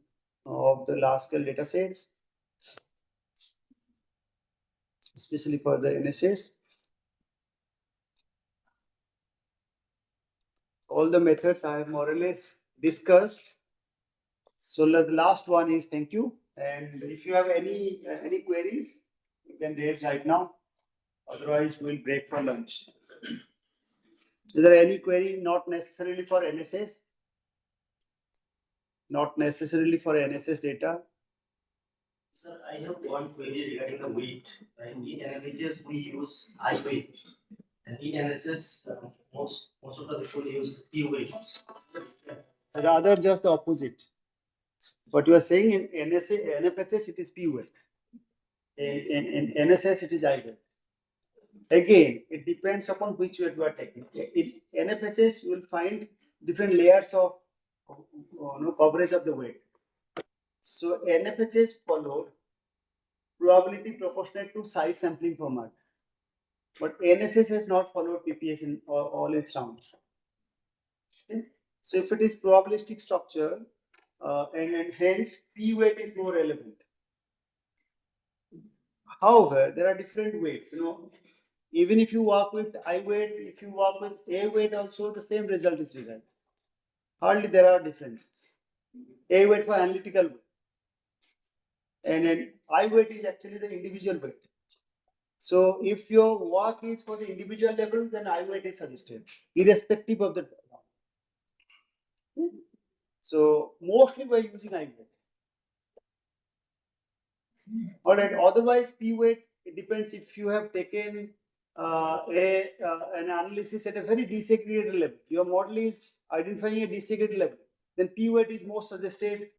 Speaker 1: of the large scale data sets, especially for the NSS. All the methods I have more or less discussed. So the last one is thank you. And if you have any queries, you can raise right now. Otherwise, we'll break for lunch. Is there any query not necessarily for NSS? Not necessarily for NSS data?
Speaker 5: Sir, I have one query regarding the weight. In NLHS, we use I weight. And in NSS, most of the people use P weight.
Speaker 1: Rather, just the opposite. What you are saying in NFHS, it is P weight. In NSS, it is I weight. Again, it depends upon which weight you are taking. In NFHS, you will find different layers of coverage of the weight. So NFHS followed probability proportionate to size sampling format. But NSS has not followed PPS in all its rounds. Okay? So if it is probabilistic structure, and hence P weight is more relevant. However, there are different weights. Even if you work with I weight, if you work with A weight, also the same result is derived. Hardly there are differences. A weight for analytical weight, and then I weight is actually the individual weight. So if your work is for the individual level, then I weight is suggested, irrespective of the. So mostly we are using I weight. All right. Otherwise, P weight, it depends if you have taken an analysis at a very desegregated level. Your model is identifying a desegregated level. Then P weight is most suggested